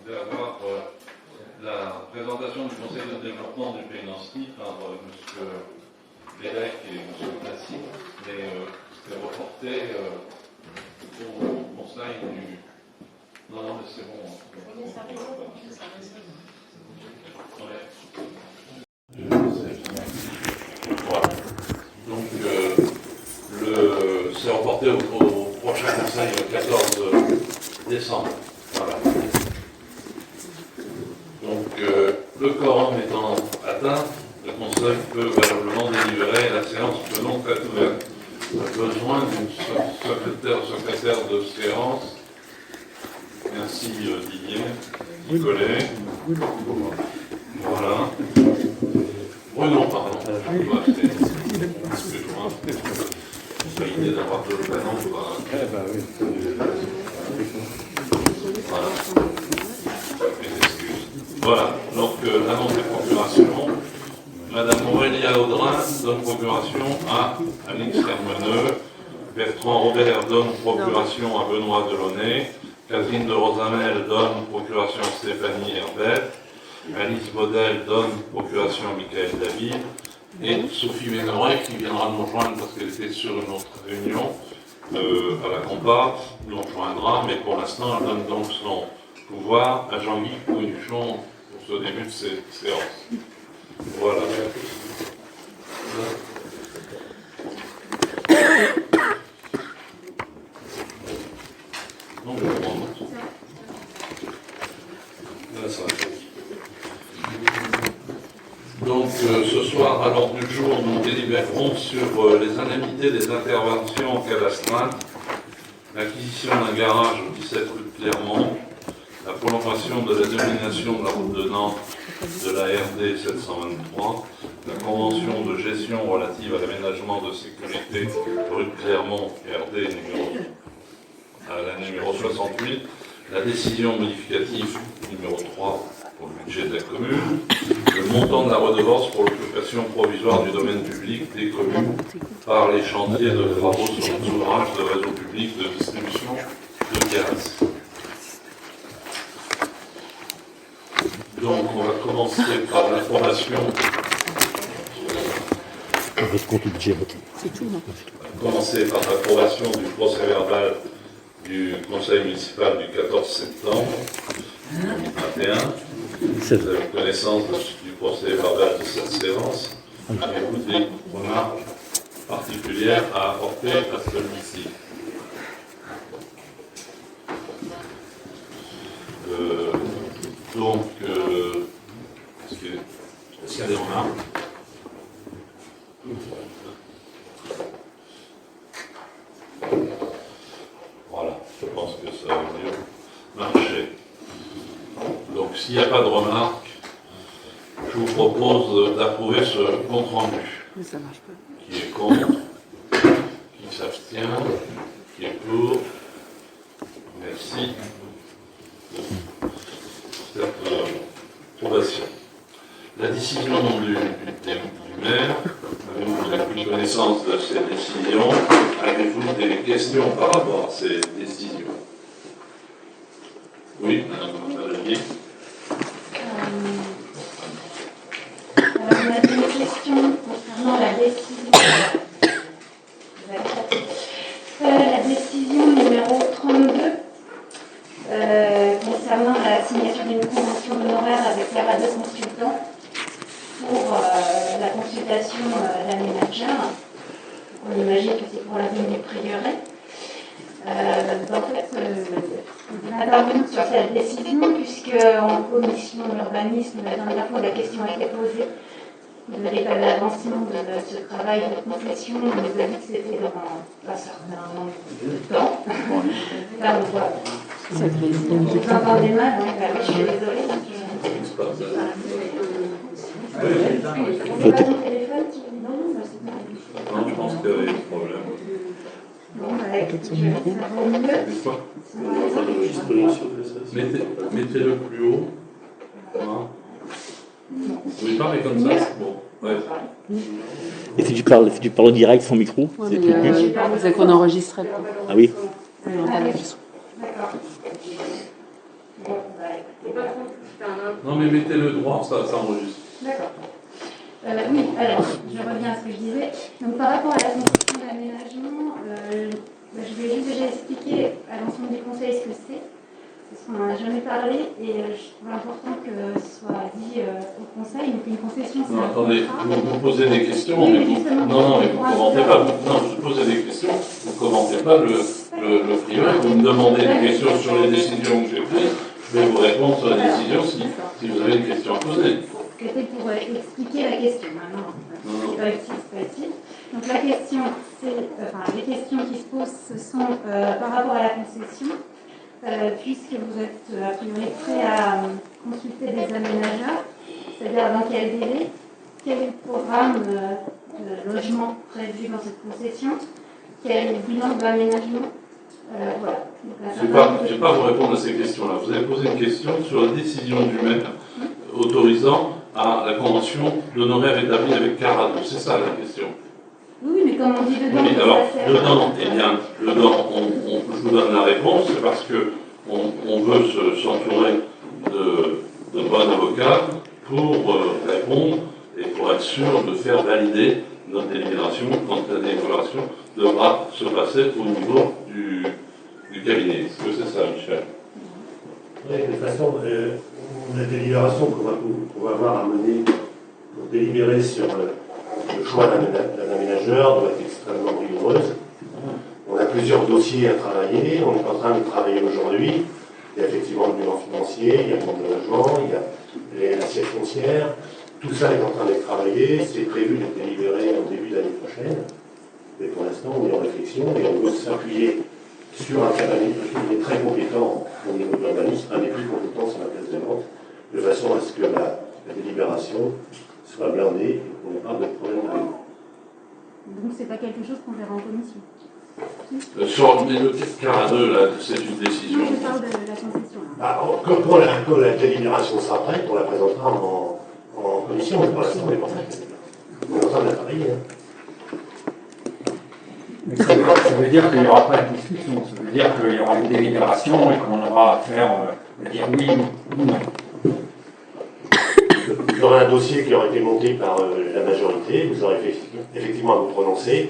devait avoir la présentation du Conseil de développement du Pays d'Anceny par M. Bélec et M. Tassi, mais c'était reporté au conseil du... Non, non, mais c'est bon. Voilà. Donc, c'est reporté au prochain conseil le 14 décembre. Voilà. Donc, le quorum étant atteint, le conseil peut valablement délibérer, la séance peut donc être ouverte. On a besoin d'une secrétaire de séance. Merci Didier, Nicolet. Voilà. Bruno, pardon. Excuse-moi. J'ai pas idée d'avoir deux prénoms. Voilà. Mes excuses. Voilà. Donc, l'annonce des procurations. Madame Aurélia Audrin donne procuration à Alix Hermeneux. Bertrand Robert donne procuration à Benoît Delaunay. Catherine de Rosamel donne procuration à Stéphanie Herbert. Alice Baudel donne procuration à Michael David. Et Sophie Ménoret, qui viendra nous rejoindre parce qu'elle était sur une autre réunion à la compas, nous rejoindra, mais pour l'instant, elle donne donc son pouvoir à Jean-Guy Cournichon pour ce début de séance. Voilà. Donc, je prends note. Là, ça va. Donc, ce soir, à l'ordre du jour, nous délibérerons sur les indemnités des interventions en cas d'astreinte, l'acquisition d'un garage au 17 rue de Clermont, la prolongation de la dénomination de la route de Nantes de la RD 723, la convention de gestion relative à l'aménagement de sécurité rue de Clermont, RD numéro 68, la décision modificative numéro 3 pour le budget de la commune, le montant de la redevance pour l'occupation provisoire du domaine public des communes par les chantiers de travaux sur les ouvrages de réseau public de distribution de gaz. Donc, on va commencer par l'approbation. Votre compte budget. C'est tout, non ? On va commencer par l'approbation du procès verbal du conseil municipal du 14 septembre 2021. Vous avez connaissance du procès verbal de cette séance. Avez-vous des remarques particulières à apporter à celui-ci? Donc, est-ce qu'il y a des remarques? Voilà, je pense que ça va mieux marcher. Donc, s'il n'y a pas de remarques, je vous propose d'approuver ce compte rendu. Mais ça marche pas. Qui est contre? Qui s'abstient? Qui est pour? Merci. Approbation. La décision du maire, avez-vous pris connaissance de ces décisions? Avez-vous des questions par rapport à ces décisions? Oui, Madame Valérie. On a une question concernant la décision. La décision numéro 32 concernant la signature d'une convention d'honoraires avec la radio consultant pour la consultation d'un ménageur. On imagine que c'est pour la ville du Prieuré. En fait, nous intervenons sur cette décision puisque en commission d'urbanisme, la dernière fois la question a été posée de l'état d'avancement de ce travail de concession. On nous a dit que c'était dans un certain nombre de temps. Là, on voit. Vous entendez mal, hein, je suis désolée. Non, je pense qu'il y avait des problèmes. Bon, je vais faire au mieux. Mettez-le plus haut. Voilà. Vous pouvez parler comme ça, c'est bon. Ouais. Et si tu parles en direct sans micro, Ouais, c'est mais plus. c'est qu'on enregistrait pas. Ah oui. On entend plus. D'accord. Bon, C'est pas trop. Non, mais mettez-le droit, ça enregistre. D'accord. Oui, alors, je reviens à ce que je disais. Donc, par rapport à la conception d'aménagement, je vais juste déjà expliquer à l'ensemble du conseil ce que c'est. Parce qu'on n'en a jamais parlé et je trouve important que ce soit dit au conseil. Donc, une concession, c'est Non, un attendez, contrat. vous posez des questions, Oui, mais mais vous, justement, non, mais vous ne commentez pas. Non, je posais des questions, vous ne commentez pas le privé. Vous me demandez des questions sur les décisions que j'ai prises. Je vais vous répondre sur les décisions si vous avez une question à poser. C'était pour expliquer la question. Maintenant, c'est pas utile, c'est pas utile. Donc la question, les questions qui se posent, ce sont par rapport à la concession, puisque vous êtes a priori prêt à consulter des aménageurs, c'est-à-dire dans quel délai, quel est le programme de logement prévu dans cette concession, quel est le bilan de l'aménagement. Voilà. Je ne vais pas vous répondre à ces questions-là. Vous avez posé une question sur la décision du maire autorisant à la convention d'honoraires établie avec Carado. C'est ça la question. Oui, mais comme on dit dedans, Oui, alors, ça sert. dedans, je vous donne la réponse, c'est parce que on veut s'entourer de bons avocats pour répondre et pour être sûr de faire valider notre délibération quand la délibération devra se passer au niveau du cabinet. Est-ce que c'est ça, Michel? Oui, de toute façon, la délibération qu'on va avoir à mener pour délibérer sur le choix d'un aménageur doit être extrêmement rigoureuse. On a plusieurs dossiers à travailler, on est en train de travailler aujourd'hui. Il y a effectivement le bilan financier, il y a le nombre de logements, il y a l'assiette foncière. Tout ça est en train d'être travaillé, c'est prévu d'être délibéré au début de l'année prochaine. Mais pour l'instant, on est en réflexion et on veut s'appuyer sur un cabinet qui est très compétent au niveau de l'urbanisme, un des plus compétents sur la place de vente, de façon à ce que la délibération soit blindée et qu'on n'ait pas de problème de règlement. Donc c'est pas quelque chose qu'on verra en commission. Sur le cas 2, là, c'est une décision. Non, je parle de la concession. Là. Quand la délibération sera prête, on la présentera en commission, mais pour l'instant, on n'est pas prêt. On est en train de la travailler. Mais ça veut dire qu'il n'y aura pas de discussion, ça veut dire qu'il y aura une délibération et qu'on aura à faire dire oui ou non. Il y aura un dossier qui aura été monté par la majorité, vous aurez effectivement à vous prononcer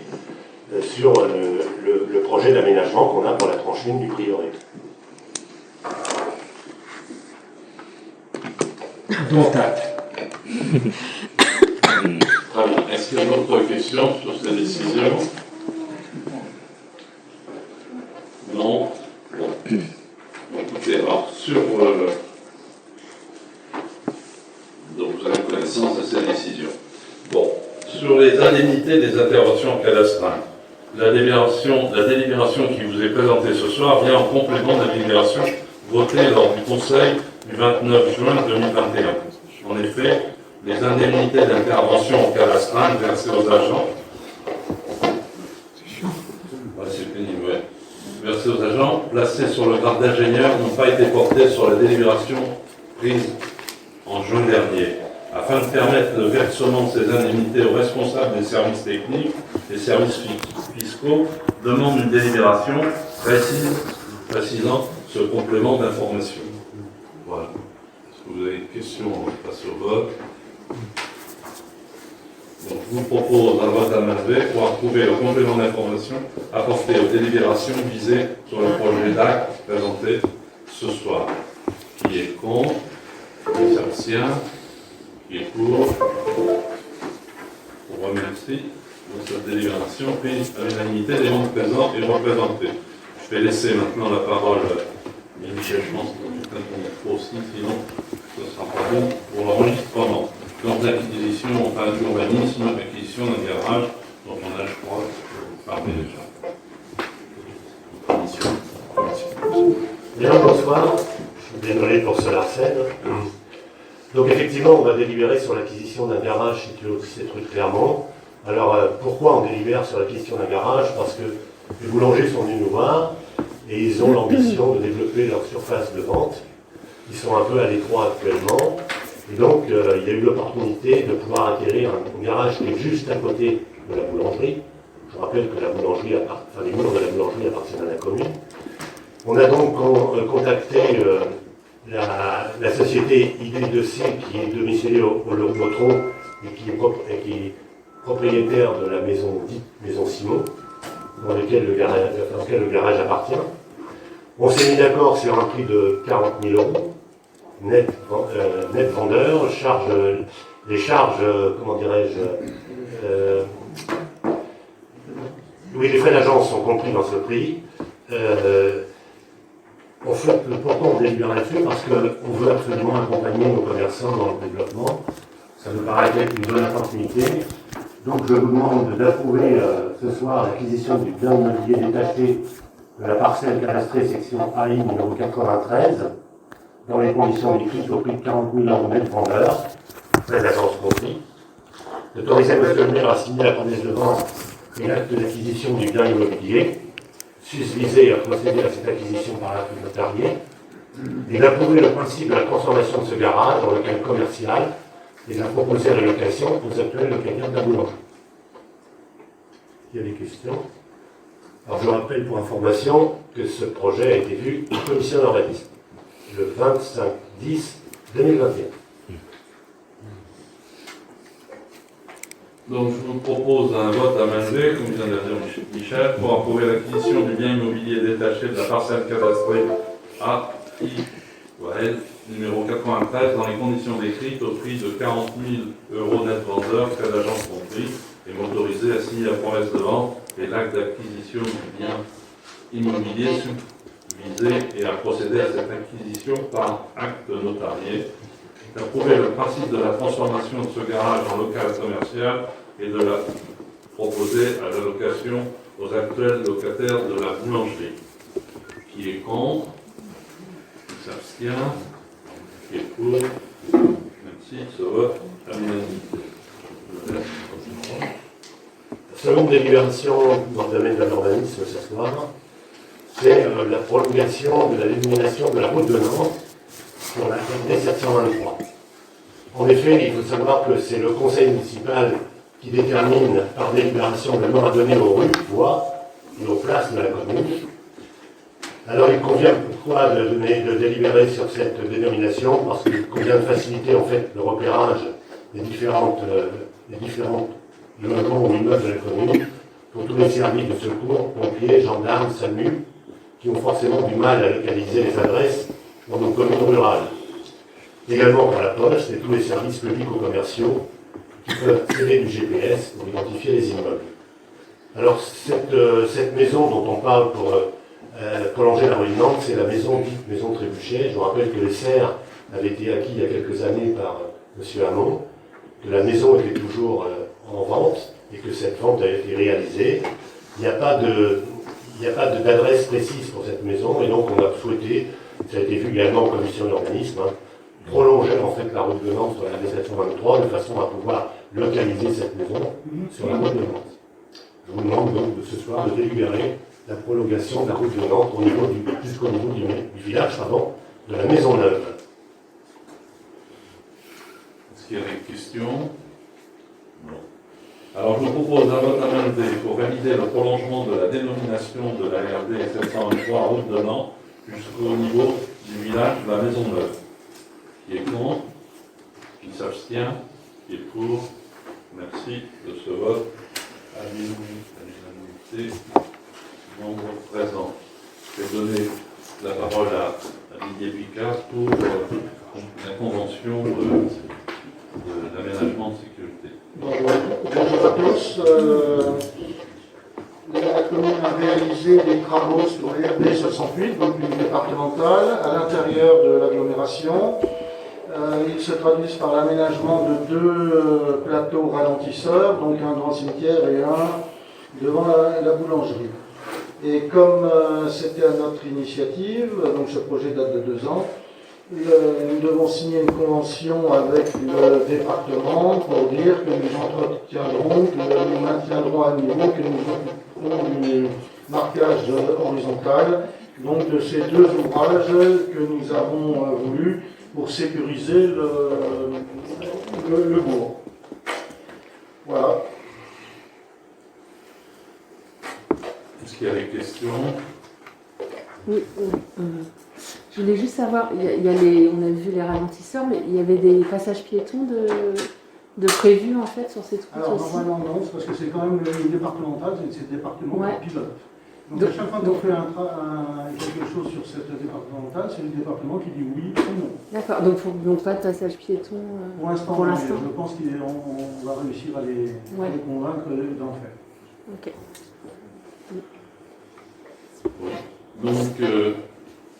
sur le projet d'aménagement qu'on a pour la tranche 1 du prieuré. Donc, acte. Très bien. Est-ce qu'il y a d'autres questions sur ces décisions? Non. Bon. Écoutez, alors, donc vous avez connaissance de ces décisions. Bon. Sur les indemnités des interventions cadastrales, la délibération qui vous est présentée ce soir vient en complément de la délibération votée lors du Conseil du 29 juin 2021. En effet, les indemnités d'intervention cadastrale versées aux agents, c'est pénible, ouais. Versées aux agents placés sur le grade d'ingénieur n'ont pas été portées sur la délibération prise en juin dernier. Afin de permettre le versement de ces indemnités aux responsables des services techniques et services fiscaux, demande une délibération précisant ce complément d'information. Voilà. Est-ce que vous avez des questions? On va passer au vote. Donc, je vous propose un vote à main levée pour approuver le complément d'information apporté aux délibérations visées sur le projet d'acte présenté ce soir. Qui est contre? Qui s'abstient? Qui est pour? On remercie de cette délibération prise à l'unanimité des membres présents et représentés. Je vais laisser maintenant la parole à Michel, je pense que c'est un peu aussi, sinon ce ne sera pas bon pour l'enregistrement. Donc l'acquisition, enfin l'urbanisme, l'acquisition d'un garage dont on a, je crois, parlé déjà. Bien, bonsoir. Je suis désolé pour ce Larsen. Donc effectivement, on va délibérer sur l'acquisition d'un garage situé au 17 rue de Clermont. Alors pourquoi on délibère sur l'acquisition d'un garage? Parce que les boulangers sont venus nous voir et ils ont l'ambition de développer leur surface de vente. Ils sont un peu à l'étroit actuellement. Et donc il y a eu l'opportunité de pouvoir acquérir un garage qui est juste à côté de la boulangerie. Je rappelle que la boulangerie, les murs de la boulangerie appartiennent à la commune. On a donc contacté la société ID2C qui est domiciliée au Lotron et qui est propriétaire de la maison dite Maison Simon, dans laquelle le garage appartient. On s'est mis d'accord sur un prix de 40 000 euros, net vendeur, les charges, comment dirais-je, oui, les frais d'agence sont compris dans ce prix. En fait, pourquoi on délibère là-dessus? Parce qu'on veut absolument accompagner nos commerçants dans le développement. Ça nous paraît être une bonne opportunité. Donc je vous demande d'approuver ce soir l'acquisition du bien immobilier détaché de la parcelle cadastrée section AI numéro 93, dans les conditions décrites au prix de 40 000 euros net vendeur, frais d'agence compris. D'autoriser M. le maire à signer la promesse de vente et l'acte d'acquisition du bien immobilier, susvisé à procéder à cette acquisition par l'acte notarié, et d'approuver le principe de la transformation de ce garage en local commercial et de la proposer à la location aux actuels locataires de la boulangerie. Il y a des questions? Alors je rappelle pour information que ce projet a été vu en commission d'urbanisme le 25/10/2021. Donc je vous propose un vote à main levée, comme vient de le dire Michel, pour approuver l'acquisition du bien immobilier détaché de la parcelle cadastrée AI numéro 93 dans les conditions décrites au prix de 40 000 euros net vendeur, frais d'agence compris, et m'autoriser à signer la promesse de vente et l'acte d'acquisition du bien immobilier subvisé et à procéder à cette acquisition par acte notarié, d'approuver le principe de la transformation de ce garage en local commercial et de la proposer à la location aux actuels locataires de la boulangerie. Qui est contre? Qui s'abstient? Qui est pour? Merci, ce vote à l'unanimité. Seconde délibération dans le domaine de l'urbanisme ce soir, c'est la prolongation de la dénomination de la route de Nantes sur la RD 723. En effet, il faut savoir que c'est le conseil municipal qui détermine par délibération le nom à donner aux rues, voies et aux places de la commune. Alors il convient pourquoi de délibérer sur cette dénomination, parce qu'il convient de faciliter en fait le repérage des différents logements ou immeubles de la commune pour tous les services de secours, pompiers, gendarmes, SAMU, qui ont forcément du mal à localiser les adresses dans nos communes rurales. Également pour la poste et tous les services publics ou commerciaux qui peuvent tirer du GPS pour identifier les immeubles. Alors cette maison dont on parle pour prolonger la rue de Nantes, c'est la maison dite Maison Trébuchet. Je vous rappelle que les serres avaient été acquis il y a quelques années par M. Hamon, que la maison était toujours en vente et que cette vente a été réalisée. Il n'y a pas d'adresse précise pour cette maison et donc on a souhaité, ça a été vu également en commission d'urbanisme, prolonger en fait la route de Nantes sur la D723 de façon à pouvoir localiser cette maison sur la route de Nantes. Je vous demande donc de ce soir de délibérer la prolongation de la route de Nantes jusqu'au niveau du village de la Maison Neuve. Est-ce qu'il y a des questions? Non. Alors je vous propose un vote à main levée pour valider le prolongement de la dénomination de la RD 723 route de Nantes jusqu'au niveau du village de la Maison Neuve. Qui est contre? Qui s'abstient? Qui est pour? Merci de ce vote à l'unanimité. Nombre présent. Je vais donner la parole à Didier Picard pour la convention de l'aménagement de sécurité. Bonjour à tous. La commune a réalisé des travaux sur les RD 68, donc une départementale, à l'intérieur de l'agglomération. Ils se traduisent par l'aménagement de deux plateaux ralentisseurs, donc un grand cimetière et un devant la boulangerie. Et comme c'était à notre initiative, donc ce projet date de 2 ans, nous devons signer une convention avec le département pour dire que nous entretiendrons, que nous maintiendrons à niveau, que nous occuperons du marquage horizontal, donc de ces deux ouvrages que nous avons voulu pour sécuriser le bourg. Voilà. Est-ce qu'il y a des questions? Oui, Je voulais juste savoir, il y a on a vu les ralentisseurs, mais il y avait des passages piétons de prévus en fait sur cette route Alors aussi. normalement non, c'est parce que c'est quand même le départemental, c'est le département Ouais. qui pilote. Donc à chaque fois qu'on fait quelque chose sur cette départementale, c'est le département qui dit oui ou non. D'accord, donc pas de passage piéton Pour l'instant, pour l'instant. je pense qu'on va réussir à les convaincre d'en faire. Ok. Donc,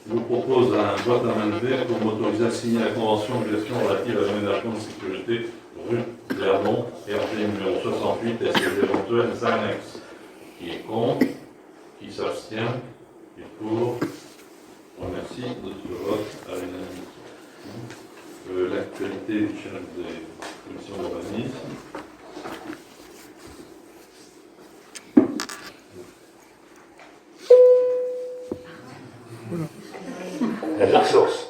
je vous propose un vote à main levée pour m'autoriser à signer la convention de gestion relative à l'aménagement de sécurité rue Clermont, RG numéro 68 et ses éventuels annexes. Qui est contre? Qui s'abstient? Qui est pour? Je remercie de ce vote à l'unanimité. L'actualité du chef des commissions d'urbanisme. La source.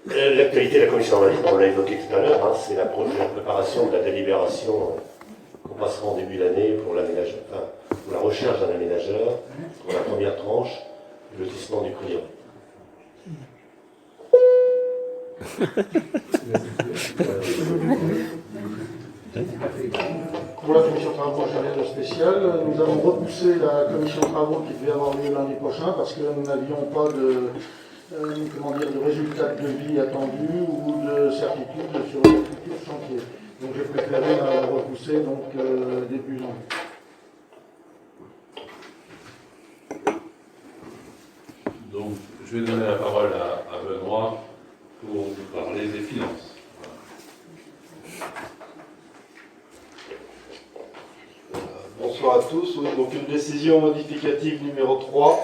L'actualité de la commission d'urbanisme, on l'a évoqué tout à l'heure, c'est la préparation de la délibération qu'on passera en début d'année pour l'aménageur, pour la recherche d'un aménageur, pour la première tranche du lotissement du Prieuré. Pour la commission de travaux, j'ai rien de spécial. Nous avons repoussé la commission de travaux qui devait avoir lieu lundi prochain parce que nous n'avions pas de résultats de devis attendus ou de certitude sur le futur chantier. Donc j'ai préféré la repousser début janvier. Donc, je vais donner la parole à Benoît pour vous parler des finances. Bonsoir à tous. Oui, donc une décision modificative numéro 3,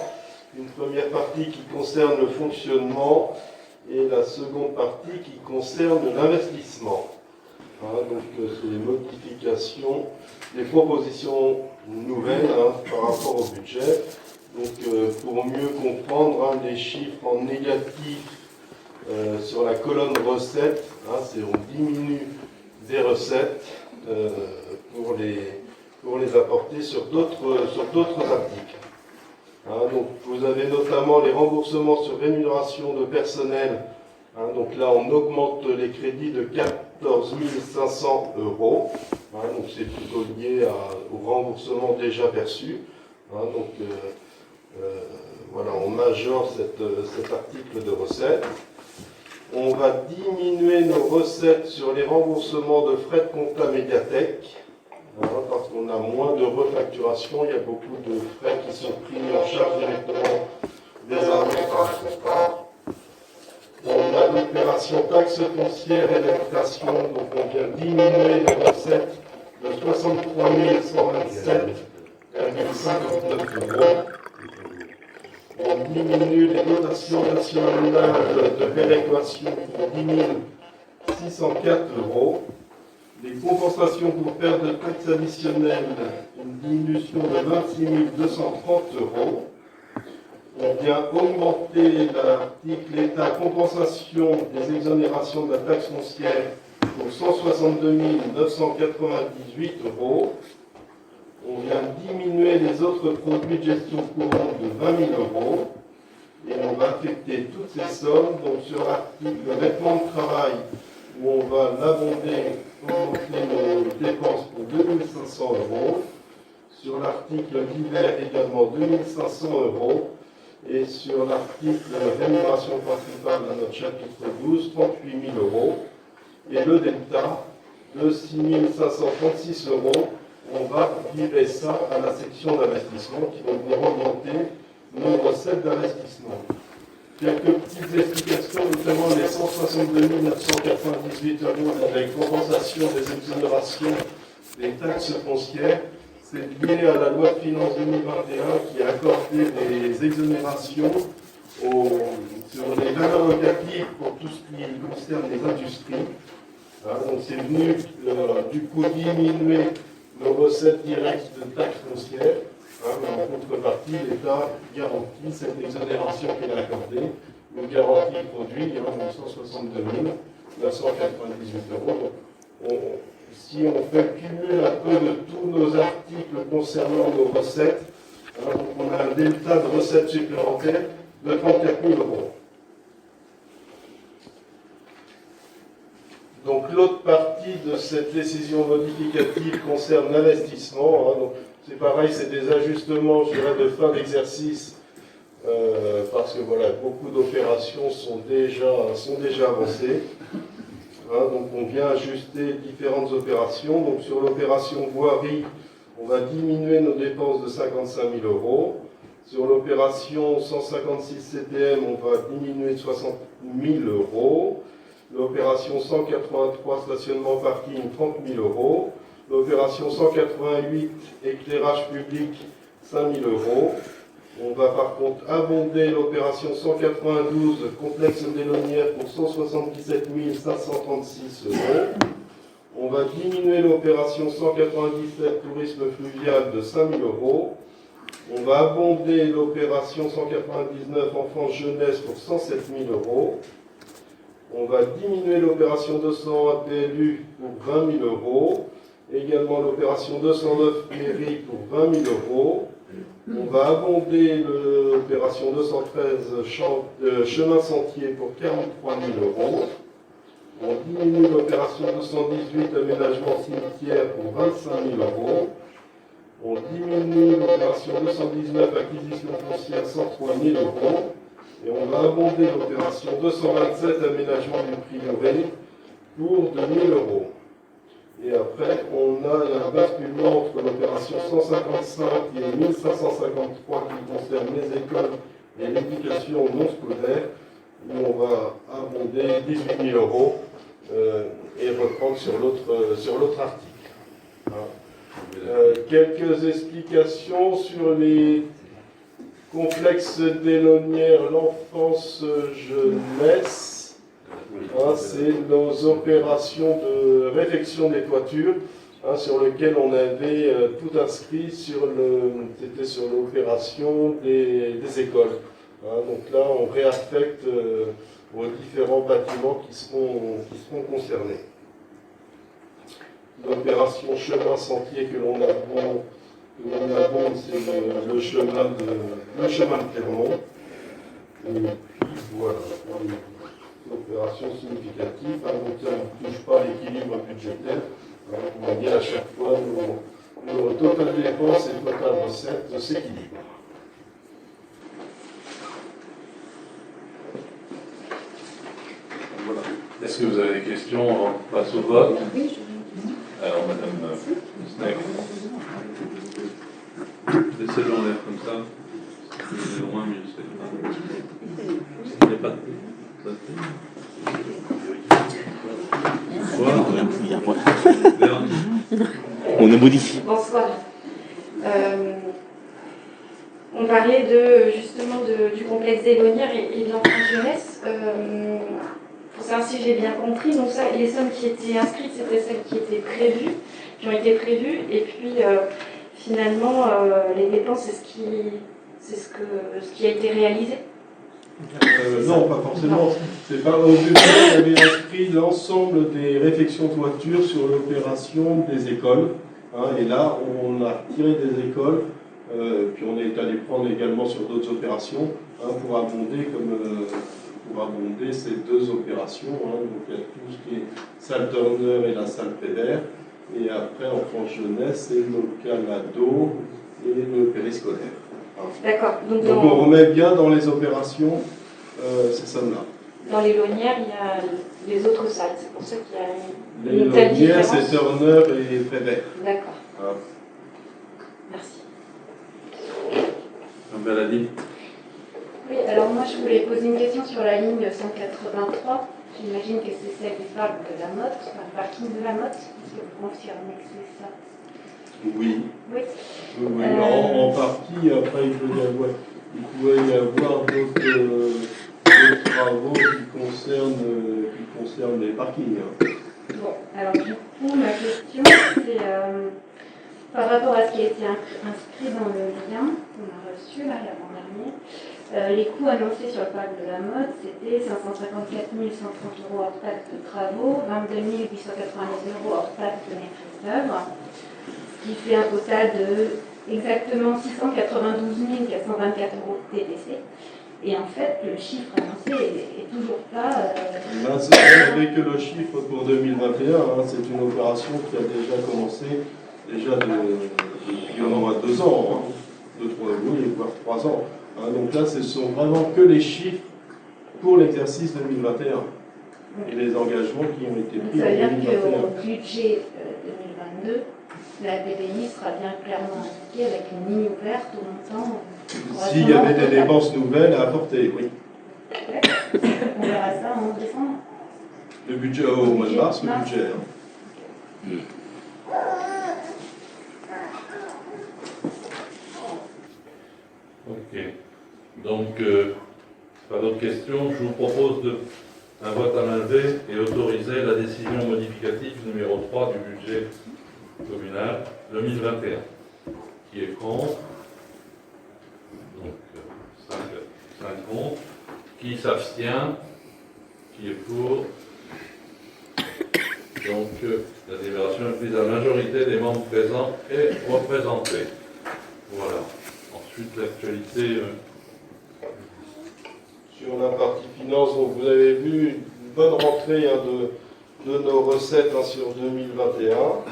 une première partie qui concerne le fonctionnement et la seconde partie qui concerne l'investissement. Donc c'est des modifications, des propositions nouvelles par rapport au budget. Donc pour mieux comprendre les chiffres en négatif sur la colonne recettes, c'est on diminue des recettes pour les apporter sur d'autres articles. Donc vous avez notamment les remboursements sur rémunération de personnel. Donc là on augmente les crédits de 14 500 €. Donc c'est plutôt lié au remboursement déjà perçu. Voilà, on majore cet article de recettes. On va diminuer nos recettes sur les remboursements de frais de compta médiathèque. Parce qu'on a moins de refacturation, il y a beaucoup de frais qui sont pris en charge directement des armées par la compta. On a l'opération taxe foncière et l'habitation, donc on vient diminuer les recettes de 63 127,59 €. On diminue les dotations nationales de péréquation pour 10 604 €. Les compensations pour perte de taxes additionnelles, une diminution de 26 230 €. On vient augmenter l'article État compensation des exonérations de la taxe foncière pour 162 998 €. On vient diminuer les autres produits de gestion courante de 20 000 €. Et on va affecter toutes ces sommes donc sur l'article vêtements de travail où on va l'abonder, augmenter nos dépenses pour 2 500 €. Sur l'article d'hiver également 2 500 €. Et sur l'article rémunération principale à notre chapitre 12, 38 000 €. Et le delta de 6 536 €. On va virer ça à la section d'investissement qui va venir augmenter nos recettes d'investissement. Quelques petites explications, notamment les 162 998 € avec compensation des exonérations des taxes foncières. C'est lié à la loi de finances 2021 qui a accordé des exonérations sur les valeurs locatives pour tout ce qui concerne les industries. Donc c'est venu du coup diminuer nos recettes directes de taxes foncières. Mais en contrepartie, l'État garantit cette exonération qu'il a accordée, une garantie produit, 162 998 €. Si on fait le cumul un peu de tous nos articles concernant nos recettes, on a un delta de recettes supplémentaires de 34 000 €. Donc l'autre partie de cette décision modificative concerne l'investissement. Donc c'est pareil, c'est des ajustements, je dirais, de fin d'exercice, parce que voilà, beaucoup d'opérations sont déjà avancées. Donc on vient ajuster différentes opérations. Donc sur l'opération voirie, on va diminuer nos dépenses de 55 000 €. Sur l'opération 156 CTM, on va diminuer de 60 000 €. L'opération 183 stationnement parking, 30 000 €. L'opération 188 éclairage public, 5 000 €. On va par contre abonder l'opération 192 complexe des Lonnières pour 177 536 €. On va diminuer l'opération 197 tourisme fluvial de 5 000 €. On va abonder l'opération 199 enfance jeunesse pour 107 000 €. On va diminuer l'opération 200 APLU pour 20 000 €. Également l'opération 209 mairie pour 20 000 €. On va abonder l'opération 213 chemin sentier pour 43 000 €. On diminue l'opération 218 aménagement cimetière pour 25 000 €. On diminue l'opération 219 acquisition foncière 103 000 €. Et on va abonder l'opération 227 aménagement du prieuré pour 2 000 €. Et après, on a un basculement entre l'opération 155 et 1553 qui concerne les écoles et l'éducation non scolaire, où on va abonder 18 000 € et reprendre sur l'autre article. Quelques explications sur les complexes des Lonnières, l'enfance jeunesse. C'est nos opérations de réfection des toitures, sur lesquelles on avait tout inscrit c'était sur l'opération des écoles. Donc là, on réaffecte aux différents bâtiments qui seront concernés. L'opération chemin sentier que l'on abonde, c'est le chemin de Clermont. Et puis voilà. Opération significative, donc ça ne touche pas l'équilibre budgétaire. On dit à chaque fois, nos total dépenses et total recettes s'équilibrent. Voilà. Est-ce que vous avez des questions? On passe au vote. Oui, Alors, Madame Sneg. Laissez-le en l'air comme ça. C'est loin, mieux c'est. Il n'y a pas de. On a modifié. bonsoir. On parlait justement du complexe des Lonnières et de l'enfance jeunesse. Pour savoir si j'ai bien compris, donc ça, les sommes qui étaient inscrites, c'était celles qui étaient prévues, qui ont été prévues, et puis finalement, les dépenses, c'est ce qui a été réalisé. Non, pas forcément. C'est pas, au début, on avait inscrit l'ensemble des réfections toitures sur l'opération des écoles. Et là, on a retiré des écoles, puis on est allé prendre également sur d'autres opérations pour abonder ces deux opérations. Donc il y a tout ce qui est salle Turner et la salle Pédère. Et après, enfance jeunesse, c'est le local ado et le périscolaire. D'accord. Donc on remet bien dans les opérations ces sommes-là. Dans les Lonnières, il y a les autres salles. C'est pour ça qu'il y a Les une telle Lonnières, différence. c'est Turner et Prévert. D'accord. Merci. Un Beladi. Oui, alors moi je voulais poser une question sur la ligne 183. J'imagine que c'est celle qui parle de la Motte, enfin, le parking de la Motte. Est-ce que vous confirmez que c'est ça? Oui. Oui. Oui. En partie, après il pouvait y avoir d'autres travaux qui concernent les parkings. Bon, alors du coup, ma question, c'est par rapport à ce qui a été inscrit dans le lien qu'on a reçu l'avant-dernier. Les coûts annoncés sur le parc de la Motte, c'était 554 130 € hors taxe de travaux, 22 890 € hors taxe de maîtrise d'œuvre, ce qui fait un total de exactement 692 424 € TTC. Et en fait, le chiffre annoncé est toujours pas. Ben, vous savez que le chiffre pour 2021, hein, c'est une opération qui a déjà commencé depuis au moins 2 ans, hein, 2-3 oui, voire 3 ans. Hein. Donc là, ce sont vraiment que les chiffres pour l'exercice 2021 et les engagements qui ont été pris Ça veut en dire 2021. qu'au budget 2022, la BPI sera bien clairement indiquée avec une ligne ouverte au montant. S'il y avait des dépenses nouvelles à apporter, oui. On verra ça en décembre. Le budget au mois de mars, le budget. Hein. Ok. Donc, pas d'autres questions. Je vous propose un vote à main levée et autoriser la décision modificative numéro 3 du budget communal 2021. Qui est contre? Donc, 5 contre. Qui s'abstient? Qui est pour? Donc, la délibération est prise à la majorité des membres présents et représentés. Voilà. Ensuite, l'actualité. Sur la partie finance, donc vous avez vu une bonne rentrée hein, de nos recettes hein, sur 2021.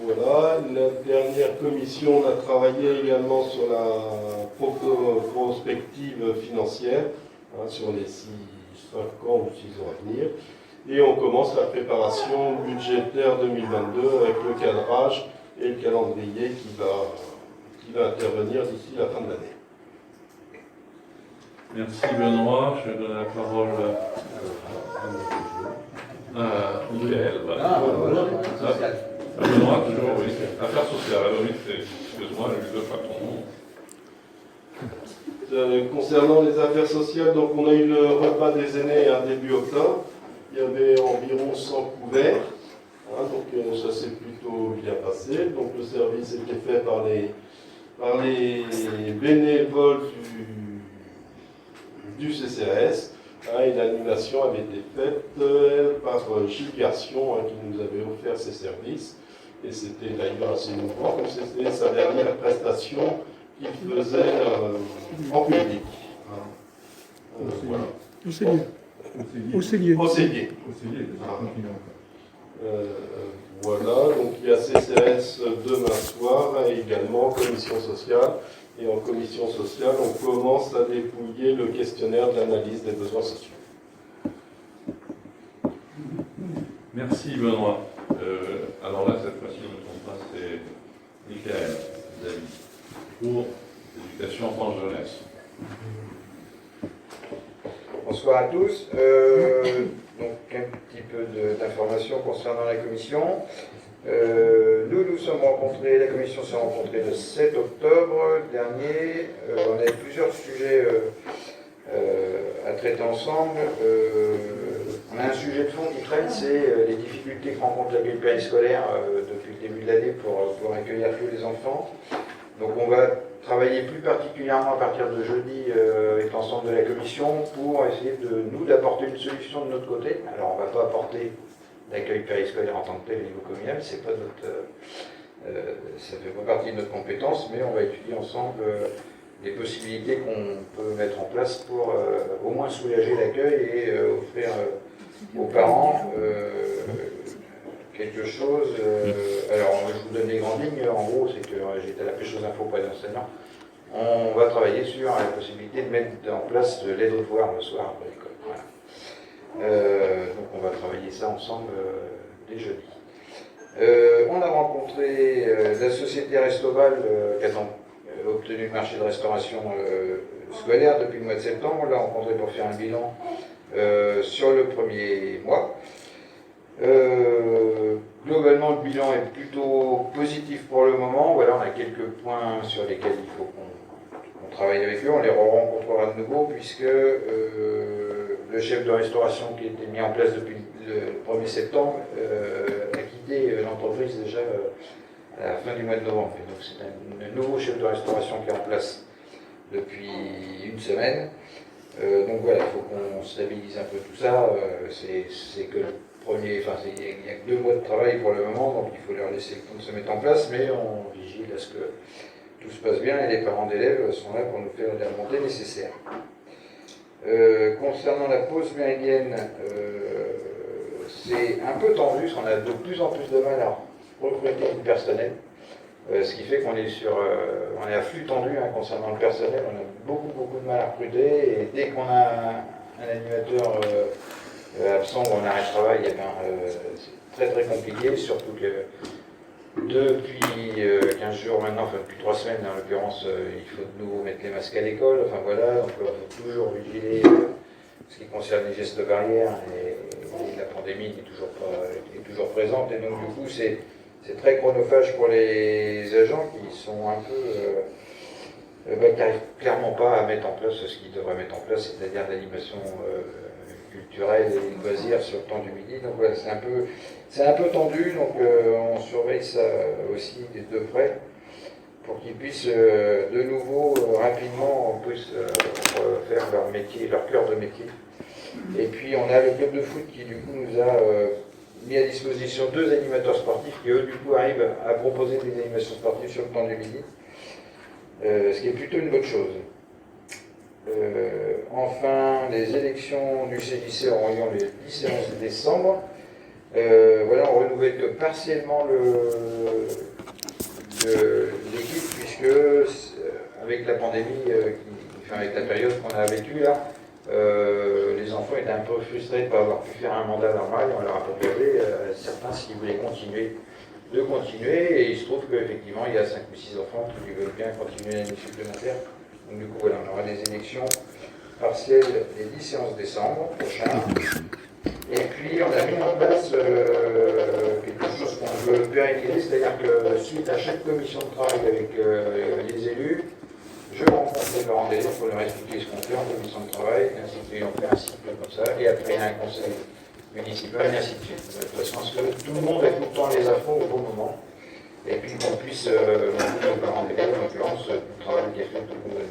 Voilà, la dernière commission, on a travaillé également sur la prospective financière, hein, sur les 5 ans ou 6 ans à venir. Et on commence la préparation budgétaire 2022 avec le cadrage et le calendrier qui va intervenir d'ici la fin de l'année. Merci Benoît. Je vais donner la parole à Michael. Benoît, toujours, oui. Affaires sociales, alors oui, excuse-moi, j'ai eu 2 fois ton nom. Concernant les affaires sociales, donc on a eu le repas des aînés début octobre. Il y avait environ 100 couverts. Hein, donc ça s'est plutôt bien passé. Donc le service était fait par les bénévoles du CCAS. Hein, et l'animation avait été faite par Gilles Garcion qui nous avait offert ses services. Et c'était d'ailleurs assez mouvant, comme c'était sa dernière prestation qu'il faisait en public. Hein. Voilà. Au Cellier. Voilà, donc il y a CCS demain soir, et également commission sociale. Et en commission sociale, on commence à dépouiller le questionnaire de l'analyse des besoins sociaux. Merci Benoît. Alors là, cette fois-ci, je ne me trompe pas, c'est Michael David pour l'éducation enfance-jeunesse. Bonsoir à tous. Donc un petit peu d'informations concernant la commission. Nous sommes rencontrés, la commission s'est rencontrée le 7 octobre dernier. On avait plusieurs sujets à traiter ensemble. On a un sujet de fond qui traîne, c'est les difficultés que rencontre l'accueil périscolaire depuis le début de l'année pour accueillir tous les enfants. Donc on va travailler plus particulièrement à partir de jeudi avec l'ensemble de la commission pour essayer d'apporter une solution de notre côté. Alors on ne va pas apporter l'accueil périscolaire en tant que tel au niveau communal, c'est pas ça ne fait pas partie de notre compétence, mais on va étudier ensemble les possibilités qu'on peut mettre en place pour au moins soulager l'accueil et offrir aux parents quelque chose. Alors je vous donne les grandes lignes, en gros c'est que j'étais à la pêche aux infos auprès d'enseignants. On va travailler sur la possibilité de mettre en place de l'aide aux devoirs le soir après l'école. Voilà. Donc on va travailler ça ensemble dès jeudi. On a rencontré la société Restoval qui a obtenu le marché de restauration scolaire depuis le mois de septembre. On l'a rencontré pour faire un bilan sur le premier mois. Globalement, le bilan est plutôt positif pour le moment. Voilà, on a quelques points sur lesquels il faut qu'on travaille avec eux. On les rencontrera de nouveau puisque le chef de restauration qui a été mis en place depuis le 1er septembre a quitté l'entreprise déjà à la fin du mois de novembre. Et donc c'est un nouveau chef de restauration qui est en place depuis une semaine. Donc voilà, il faut qu'on stabilise un peu tout ça. C'est que le premier, enfin il n'y a que 2 mois de travail pour le moment, donc il faut leur laisser le temps de se mettre en place, mais on vigile à ce que tout se passe bien et les parents d'élèves sont là pour nous faire les remontées nécessaires. Concernant la pause méridienne, c'est un peu tendu, parce qu'on a de plus en plus de mal à recruter du personnel. Ce qui fait qu'on est on est à flux tendu concernant le personnel, on a beaucoup de mal à recruter, et dès qu'on a un animateur absent ou en arrêt de travail, c'est très compliqué, surtout que depuis 15 jours maintenant, enfin depuis 3 semaines en l'occurrence, il faut de nouveau mettre les masques à l'école, enfin voilà, donc il faut toujours vigiler ce qui concerne les gestes barrières, et la pandémie est toujours présente, et donc du coup c'est très chronophage pour les agents qui sont un peu qui n'arrivent clairement pas à mettre en place ce qu'ils devraient mettre en place, c'est-à-dire l'animation culturelle et loisirs sur le temps du midi. Donc voilà, c'est un peu tendu, donc on surveille ça aussi de près pour qu'ils puissent de nouveau rapidement faire leur métier, leur cœur de métier. Et puis on a le club de foot qui du coup nous a mis à disposition 2 animateurs sportifs qui eux du coup arrivent à proposer des animations sportives sur le temps du midi, ce qui est plutôt une bonne chose. Enfin, les élections du CJC auront lieu le 10 et 11 décembre. Voilà, on renouvelle que partiellement l'équipe, puisque avec la pandémie, avec la période qu'on a vécue là, les enfants étaient un peu frustrés de ne pas avoir pu faire un mandat normal. On leur a proposé certains s'ils voulaient continuer, de continuer, et il se trouve qu'effectivement il y a 5 ou 6 enfants qui veulent bien continuer l'année supplémentaire. Donc du coup voilà, on aura des élections partielles les 10 et 11 décembre prochains. Et puis on a mis en place quelque chose qu'on veut pérenniser, c'est-à-dire que suite à chaque commission de travail avec les élus, je rencontre Laurent Délé pour leur expliquer ce qu'on fait en commission de travail, et ainsi de suite. On fait un cycle comme ça, et après il y a un conseil municipal, et ainsi de suite. De toute façon, que tout le monde ait tout le temps les infos au bon moment, et puis qu'on puisse, Laurent Délé, en l'occurrence, le travail qui est fait tout le monde.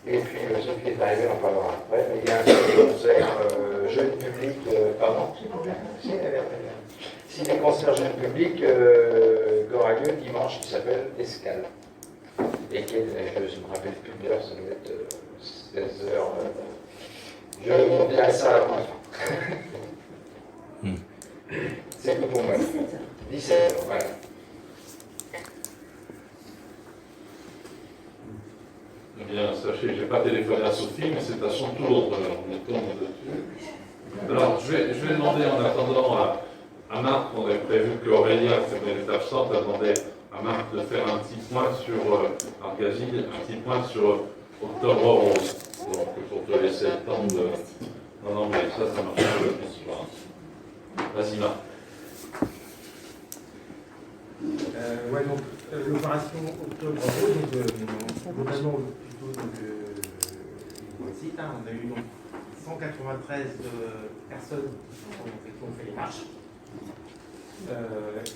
Et puis, ce qui est arrivé, on en parlera après. Il y a un concert jeune public, pardon, s'il vous plaît. Si les concerts jeunes publics qui aura lieu dimanche, qui s'appelle Escale. Et qui est, je ne me rappelle plus de l'heure, ça doit être 16h. Je vous dirai ça avant la fin. C'est tout pour moi. 17h, voilà. Eh bien, sachez, je n'ai pas téléphoné à Sophie, mais c'est à son tour. On est tombé dessus. Alors, je vais demander en attendant à Marc, on avait prévu qu'Aurélia, qui est absente, a demandé à Marc de faire un petit point sur Argazil, un petit point sur Octobre Rose. Donc, pour te laisser le temps de. Non, mais ça marche pas le plus. Vas-y, Marc. Ouais, donc l'opération Octobre Rose, donc globalement plutôt du site, on a eu donc 193 personnes qui ont fait les marches.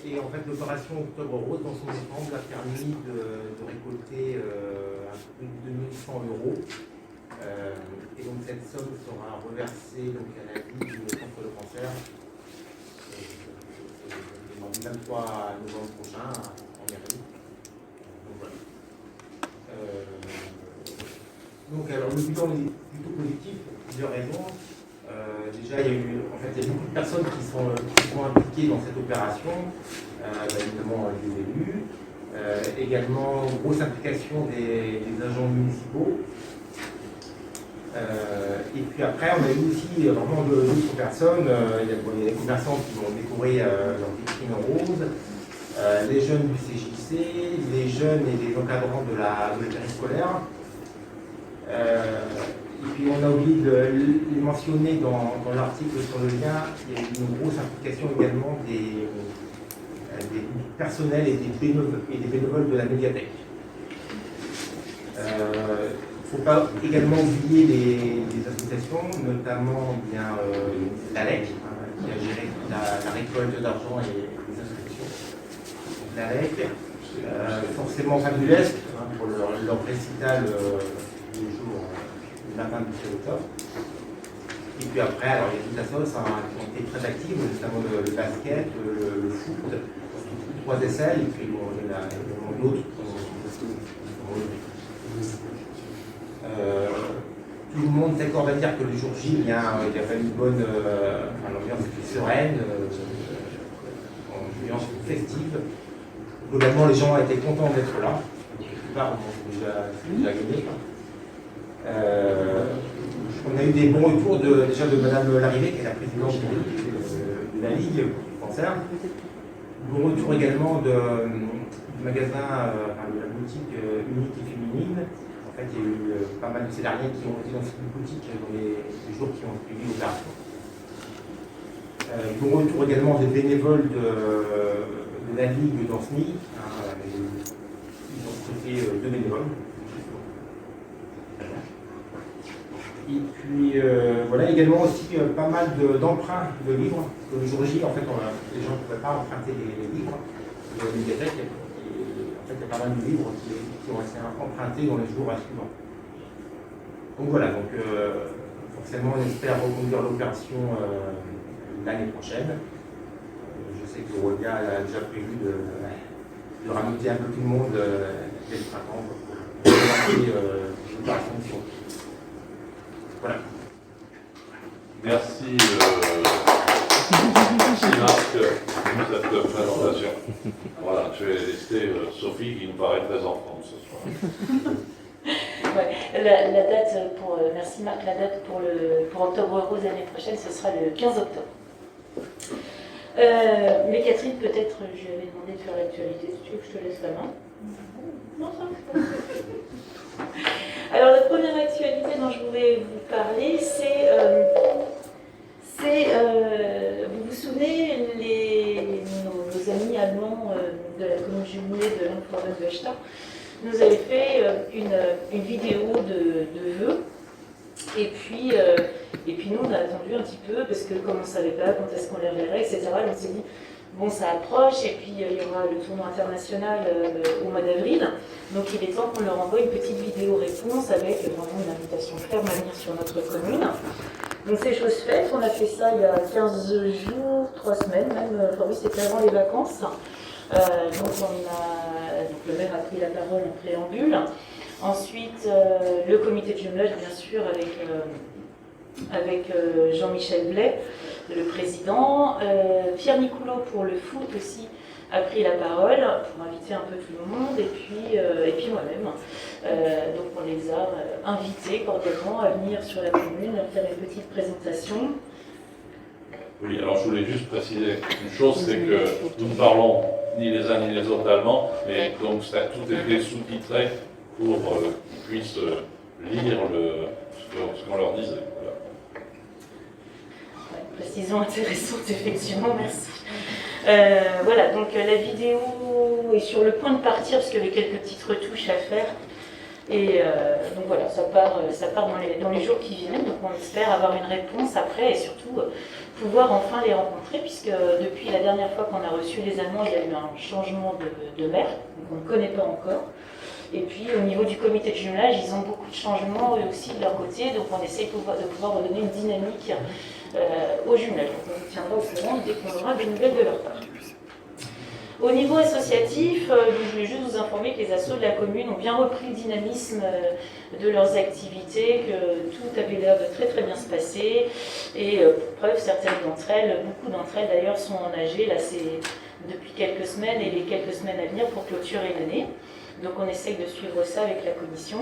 Et en fait, l'opération Octobre Rose, dans son ensemble, a permis de récolter un peu plus de 2100 €. Et donc cette somme sera reversée donc, à la Ligue contre le cancer le 23 novembre prochain en mairie. Donc voilà. Donc alors le bilan est plutôt positif pour plusieurs raisons. Déjà il y a beaucoup de personnes qui sont impliquées dans cette opération, évidemment les élus, également grosse implication des agents municipaux. Et puis après, on a eu aussi vraiment d'autres personnes. Il y a des commerçants qui vont décorer leur vitrine rose, les jeunes du CJC, les jeunes et les encadrants de la périscolaire. Et puis on a oublié de les mentionner dans l'article sur le lien. Il y a eu une grosse implication également des personnels et des bénévoles de la médiathèque. Il ne faut pas également oublier les associations, notamment bien l'ALEC, qui a géré la récolte d'argent et les associations. L'ALEC, forcément fabulesque pour leur récital tous les jours, le matin du 7 octobre. Et puis après, alors les autres associations qui ont été très actives, notamment le basket, le foot, 3 SL, et puis bon, il y en a d'autres. Tout le monde s'accorde à dire que le jour J, il y a pas une bonne l'ambiance était sereine, une ambiance festive. Globalement, les gens étaient contents d'être là. La plupart ont déjà gagné. On a eu des bons retours déjà de Madame Larrivé, qui est la présidente de la Ligue du cancer. Bon retour également du magasin, de la boutique unique et féminine. En fait, il y a eu pas mal de salariés qui ont été dans cette boutique dans les jours qui ont suivi l'opération. Bon retour également des bénévoles de la Ligue dans SNI. Ils ont recruté 2 bénévoles. Et puis voilà, également aussi pas mal d'emprunts de livres. Parce que le jour J, en fait, les gens ne pouvaient pas emprunter les livres de la médiathèque. Et en fait, il y a pas mal de livres qui ont été empruntés dans les jours suivants. Donc voilà, forcément, on espère reconduire l'opération l'année prochaine. Je sais que Rodia a déjà prévu de ramener un peu tout le monde dès le printemps pour relancer l'opération de survie. Voilà. Merci Marc pour cette présentation. Voilà, je vais laisser Sophie qui nous paraît très en forme ce soir. Ouais, la date pour, merci Marc, la date pour Octobre Rose l'année prochaine, ce sera le 15 octobre. Mais Catherine, peut-être, je lui avais demandé de faire l'actualité, si tu veux que je te laisse la main. Non, ça va. Alors, la première actualité dont je voulais vous parler, c'est vous vous souvenez, nos amis allemands de la commune jumelée de Langfordel-Westach nous avaient fait une vidéo de vœux. Et puis nous, on a attendu un petit peu, parce que comme on ne savait pas quand est-ce qu'on les reverrait, etc., on s'est dit, bon, ça approche, et puis il y aura le tournoi international au mois d'avril. Donc il est temps qu'on leur envoie une petite vidéo réponse avec vraiment une invitation ferme à venir sur notre commune. Donc c'est chose faite, on a fait ça il y a 15 jours, 3 semaines même, enfin oui, c'était avant les vacances. Donc le maire a pris la parole en préambule. Ensuite, le comité de jumelage, bien sûr, avec Jean-Michel Blais, le président. Pierre Nicoulot pour le foot aussi a pris la parole pour inviter un peu tout le monde, et puis moi-même. Donc on les a invités cordialement à venir sur la commune, faire une petite présentation. Oui, alors je voulais juste préciser une chose, c'est que nous ne parlons ni les uns ni les autres allemands, mais donc ça a tout été sous-titré pour qu'ils puissent lire ce qu'on leur disait. Voilà. Ouais, précision intéressante, effectivement, merci. Voilà, donc la vidéo est sur le point de partir parce qu'il y avait quelques petites retouches à faire. Et donc voilà, ça part dans les jours qui viennent. Donc on espère avoir une réponse après et surtout pouvoir enfin les rencontrer, puisque depuis la dernière fois qu'on a reçu les Allemands, il y a eu un changement de maire, donc on ne connaît pas encore. Et puis au niveau du comité de jumelage, ils ont beaucoup de changements eux aussi de leur côté, donc on essaie de pouvoir redonner une dynamique au jumelage. Donc on vous tiendra au courant dès qu'on aura des nouvelles de leur part. Au niveau associatif, je voulais juste vous informer que les assos de la commune ont bien repris le dynamisme de leurs activités, que tout avait l'air de très très bien se passer. Et pour preuve, certaines d'entre elles, beaucoup d'entre elles d'ailleurs, sont engagées, là c'est depuis quelques semaines et les quelques semaines à venir pour clôturer l'année. Donc on essaye de suivre ça avec la commission.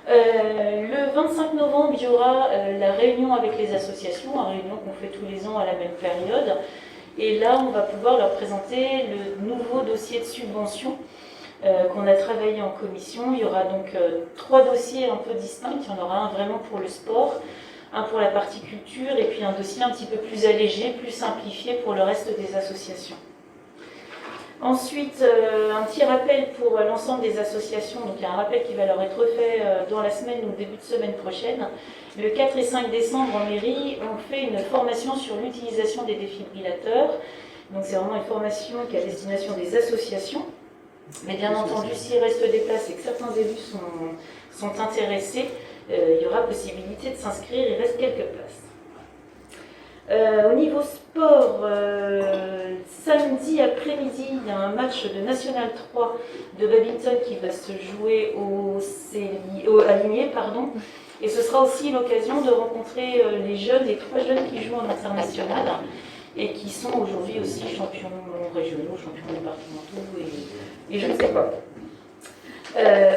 Le 25 novembre, il y aura la réunion avec les associations, une réunion qu'on fait tous les ans à la même période. Et là, on va pouvoir leur présenter le nouveau dossier de subvention qu'on a travaillé en commission. Il y aura donc 3 dossiers un peu distincts. Il y en aura un vraiment pour le sport, un pour la partie culture, et puis un dossier un petit peu plus allégé, plus simplifié pour le reste des associations. Ensuite, un petit rappel pour l'ensemble des associations. Donc il y a un rappel qui va leur être fait dans la semaine ou début de semaine prochaine. Le 4 et 5 décembre en mairie, on fait une formation sur l'utilisation des défibrillateurs. Donc c'est vraiment une formation qui est à destination des associations. Mais bien entendu, s'il reste des places et que certains élus sont intéressés, il y aura possibilité de s'inscrire, il reste quelques places. Au niveau sport, samedi après-midi, il y a un match de National 3 de badminton qui va se jouer à Ligné, pardon. Et ce sera aussi l'occasion de rencontrer les jeunes, les 3 jeunes qui jouent en international et qui sont aujourd'hui aussi champions régionaux, champions départementaux et je ne sais pas.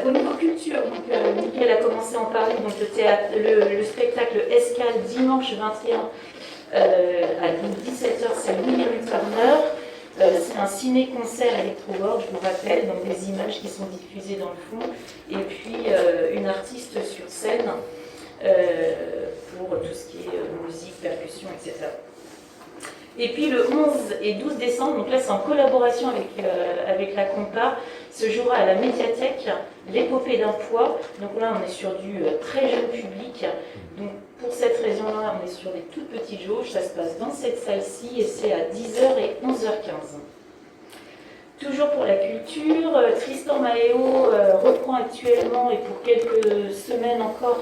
Au niveau culture, donc, Mickaël a commencé à en parler, donc le spectacle Escale dimanche 21 à 17h, c'est Louis Turner. C'est un ciné-concert électro-world, je vous rappelle, donc des images qui sont diffusées dans le fond, et puis une artiste sur scène pour tout ce qui est musique, percussion, etc. Et puis le 11 et 12 décembre, donc là c'est en collaboration avec la Compa, se jouera à la médiathèque l'épopée d'un poids. Donc là on est sur du très jeune public. Donc pour cette raison-là, on est sur des toutes petites jauges. Ça se passe dans cette salle-ci et c'est à 10h et 11h15. Toujours pour la culture, Tristan Maéo reprend actuellement et pour quelques semaines encore,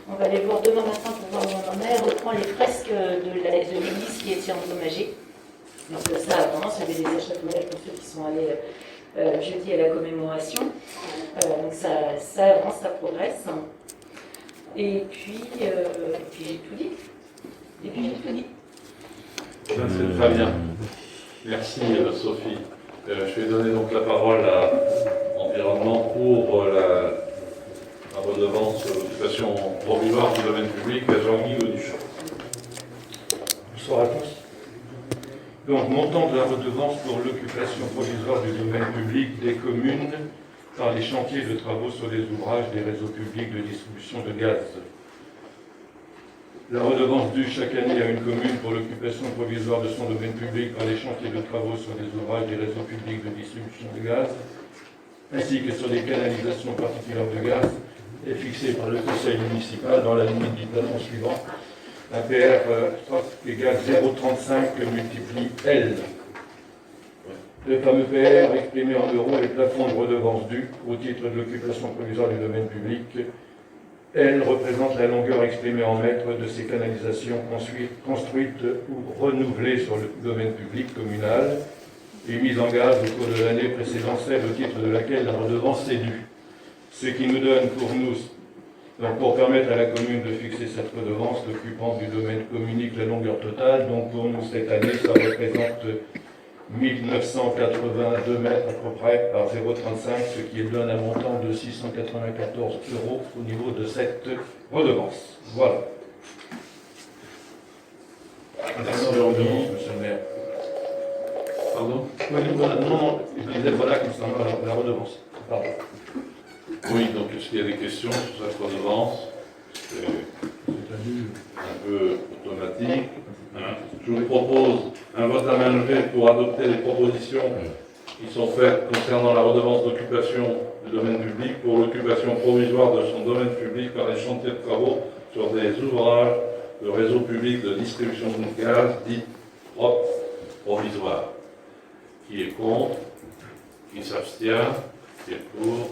on va aller voir demain matin pour voir où on en est, reprend les fresques de l'église qui était endommagée. Donc ça avance, il y avait des échafaudages pour ceux qui sont allés jeudi à la commémoration. Donc ça avance, ça progresse. Et puis j'ai tout dit. Ben, c'est très bien. Merci Sophie. Je vais donner donc la parole à Environnement pour la redevance sur l'occupation provisoire du domaine public à Jean-Guy Goduchon. Bonsoir à tous. Donc, montant de la redevance pour l'occupation provisoire du domaine public des communes par les chantiers de travaux sur les ouvrages des réseaux publics de distribution de gaz. La redevance due chaque année à une commune pour l'occupation provisoire de son domaine public par les chantiers de travaux sur les ouvrages des réseaux publics de distribution de gaz, ainsi que sur les canalisations particulières de gaz, est fixée par le conseil municipal dans la limite du plafond suivant. Un PR égale 0,35 multiplie L. Le fameux PR exprimé en euros est le plafond de redevance due au titre de l'occupation provisoire du domaine public. L représente la longueur exprimée en mètres de ces canalisations construites ou renouvelées sur le domaine public communal et mises en gaz au cours de l'année précédant celle au titre de laquelle la redevance est due. Ce qui nous donne pour nous, donc pour permettre à la commune de fixer cette redevance, l'occupant du domaine communique la longueur totale. Donc pour nous, cette année, ça représente 1982 mètres à peu près par 0,35, ce qui donne un montant de 694 € au niveau de cette redevance. Voilà. Merci, monsieur le maire. Pardon ? Oui, voilà, non, je disais voilà concernant la redevance. Pardon. Oui, donc est-ce qu'il y a des questions sur cette redevance? C'est un peu automatique. Je vous propose un vote à main levée pour adopter les propositions qui sont faites concernant la redevance d'occupation du domaine public pour l'occupation provisoire de son domaine public par les chantiers de travaux sur des ouvrages de réseau public de distribution de gaz dit propre provisoire. Qui est contre? Qui s'abstient? Qui est pour?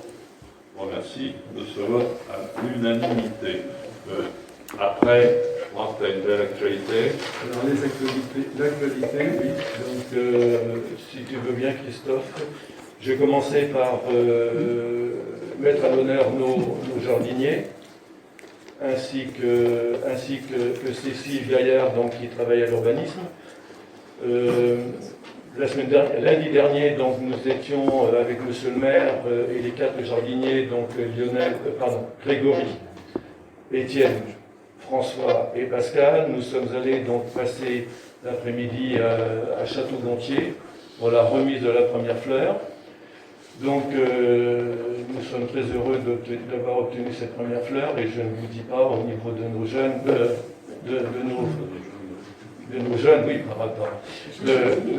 Je vous remercie de ce vote à l'unanimité. Après, je crois que tu as une belle actualité. Alors l'actualité, oui. Donc, si tu veux bien, Christophe, je vais commencer par mettre à l'honneur nos jardiniers, ainsi que Cécile Gaillard, donc, qui travaille à l'urbanisme. Lundi dernier, donc, nous étions avec monsieur le maire et les 4 jardiniers, donc Grégory, Étienne, François et Pascal. Nous sommes allés donc passer l'après-midi à Château-Gontier pour la remise de la première fleur. Donc nous sommes très heureux d'avoir obtenu cette première fleur et je ne vous dis pas au niveau de nos jeunes, de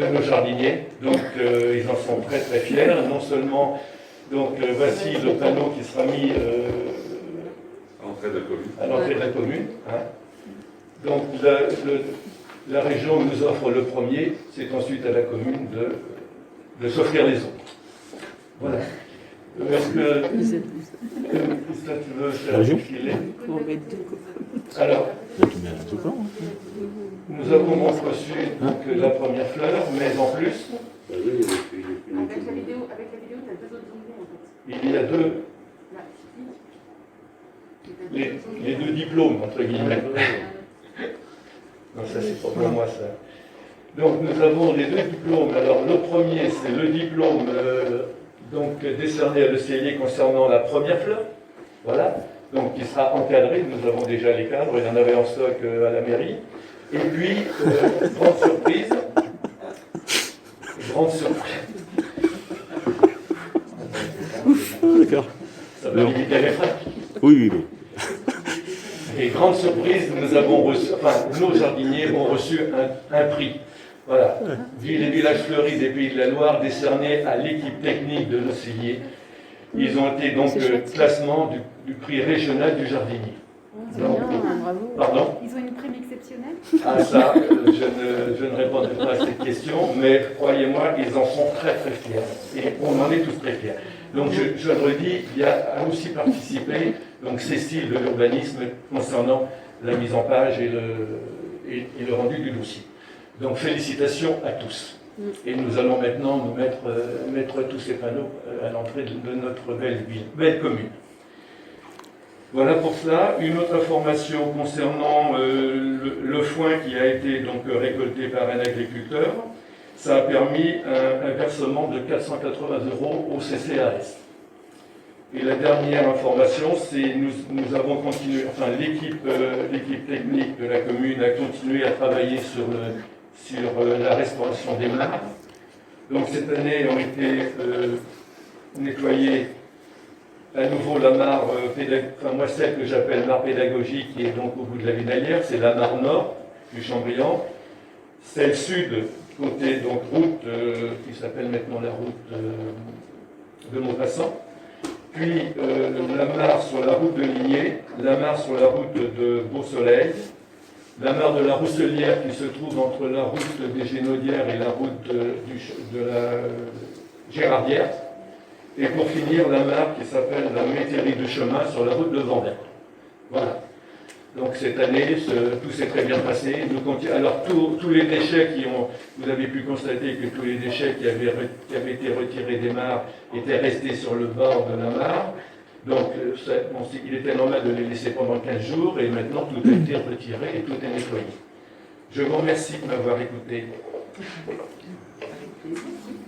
nos jardiniers. Donc ils en sont très très fiers. Non seulement, donc voici le panneau qui sera mis à l'entrée de la commune. Hein. Donc la région nous offre le premier, c'est ensuite à la commune de s'offrir les autres. Voilà. Est-ce que tu veux faire filer? Alors, nous avons donc reçu donc, la première fleur, mais en plus, Avec la vidéo, tu as deux autres onglets en fait. il y a Là, tu cliques. les deux diplômes, entre guillemets. Non, ça c'est pas pour moi ça. Donc nous avons les deux diplômes. Alors le premier, c'est le diplôme donc, décerné à l'ECLI concernant la première fleur. Voilà. Donc qui sera encadré. Nous avons déjà les cadres, il y en avait en stock à la mairie. Et puis, grande surprise. Grande surprise. D'accord. Ça va limiter les frais. Oui. Et grande surprise, nous avons reçu, enfin, nos jardiniers ont reçu un prix. Voilà, les villages fleuris des Pays de la Loire décernés à l'équipe technique de l'Océlier. Ils ont été donc classement du prix régional du jardinier. C'est bien, bravo. Pardon? Ils ont une prime exceptionnelle? Ah ça, je ne répondrai pas à cette question, mais croyez-moi, ils en sont très très fiers. Et on en est tous très fiers. Donc je le redis, il y a aussi participé donc Cécile de l'urbanisme concernant la mise en page et le rendu du dossier. Donc félicitations à tous. Et nous allons maintenant nous mettre tous ces panneaux à l'entrée de notre belle commune. Voilà pour cela. Une autre information concernant le foin qui a été donc récolté par un agriculteur. Ça a permis un versement de 480 € au CCAS. Et la dernière information, c'est nous avons continué, enfin l'équipe technique de la commune a continué à travailler sur la restauration des mares. Donc cette année ont été nettoyées à nouveau la mare, moi celle que j'appelle mare pédagogique, qui est donc au bout de la Vinalière, c'est la mare nord du Chambriand. Celle sud, côté donc route, qui s'appelle maintenant la route de Maupassant. Puis la mare sur la route de Ligné, la mare sur la route de Beau-Soleil, la mare de la Rousselière qui se trouve entre la route des Génaudières et la route de la Gérardière. Et pour finir, la mare qui s'appelle la Métairie du Chemin sur la route de Vendée. Voilà. Donc cette année, tout s'est très bien passé. Alors tous les déchets vous avez pu constater que tous les déchets qui avaient été retirés des mares étaient restés sur le bord de la mare. Donc il était normal de les laisser pendant 15 jours et maintenant tout a été retiré et tout est nettoyé. Je vous remercie de m'avoir écouté.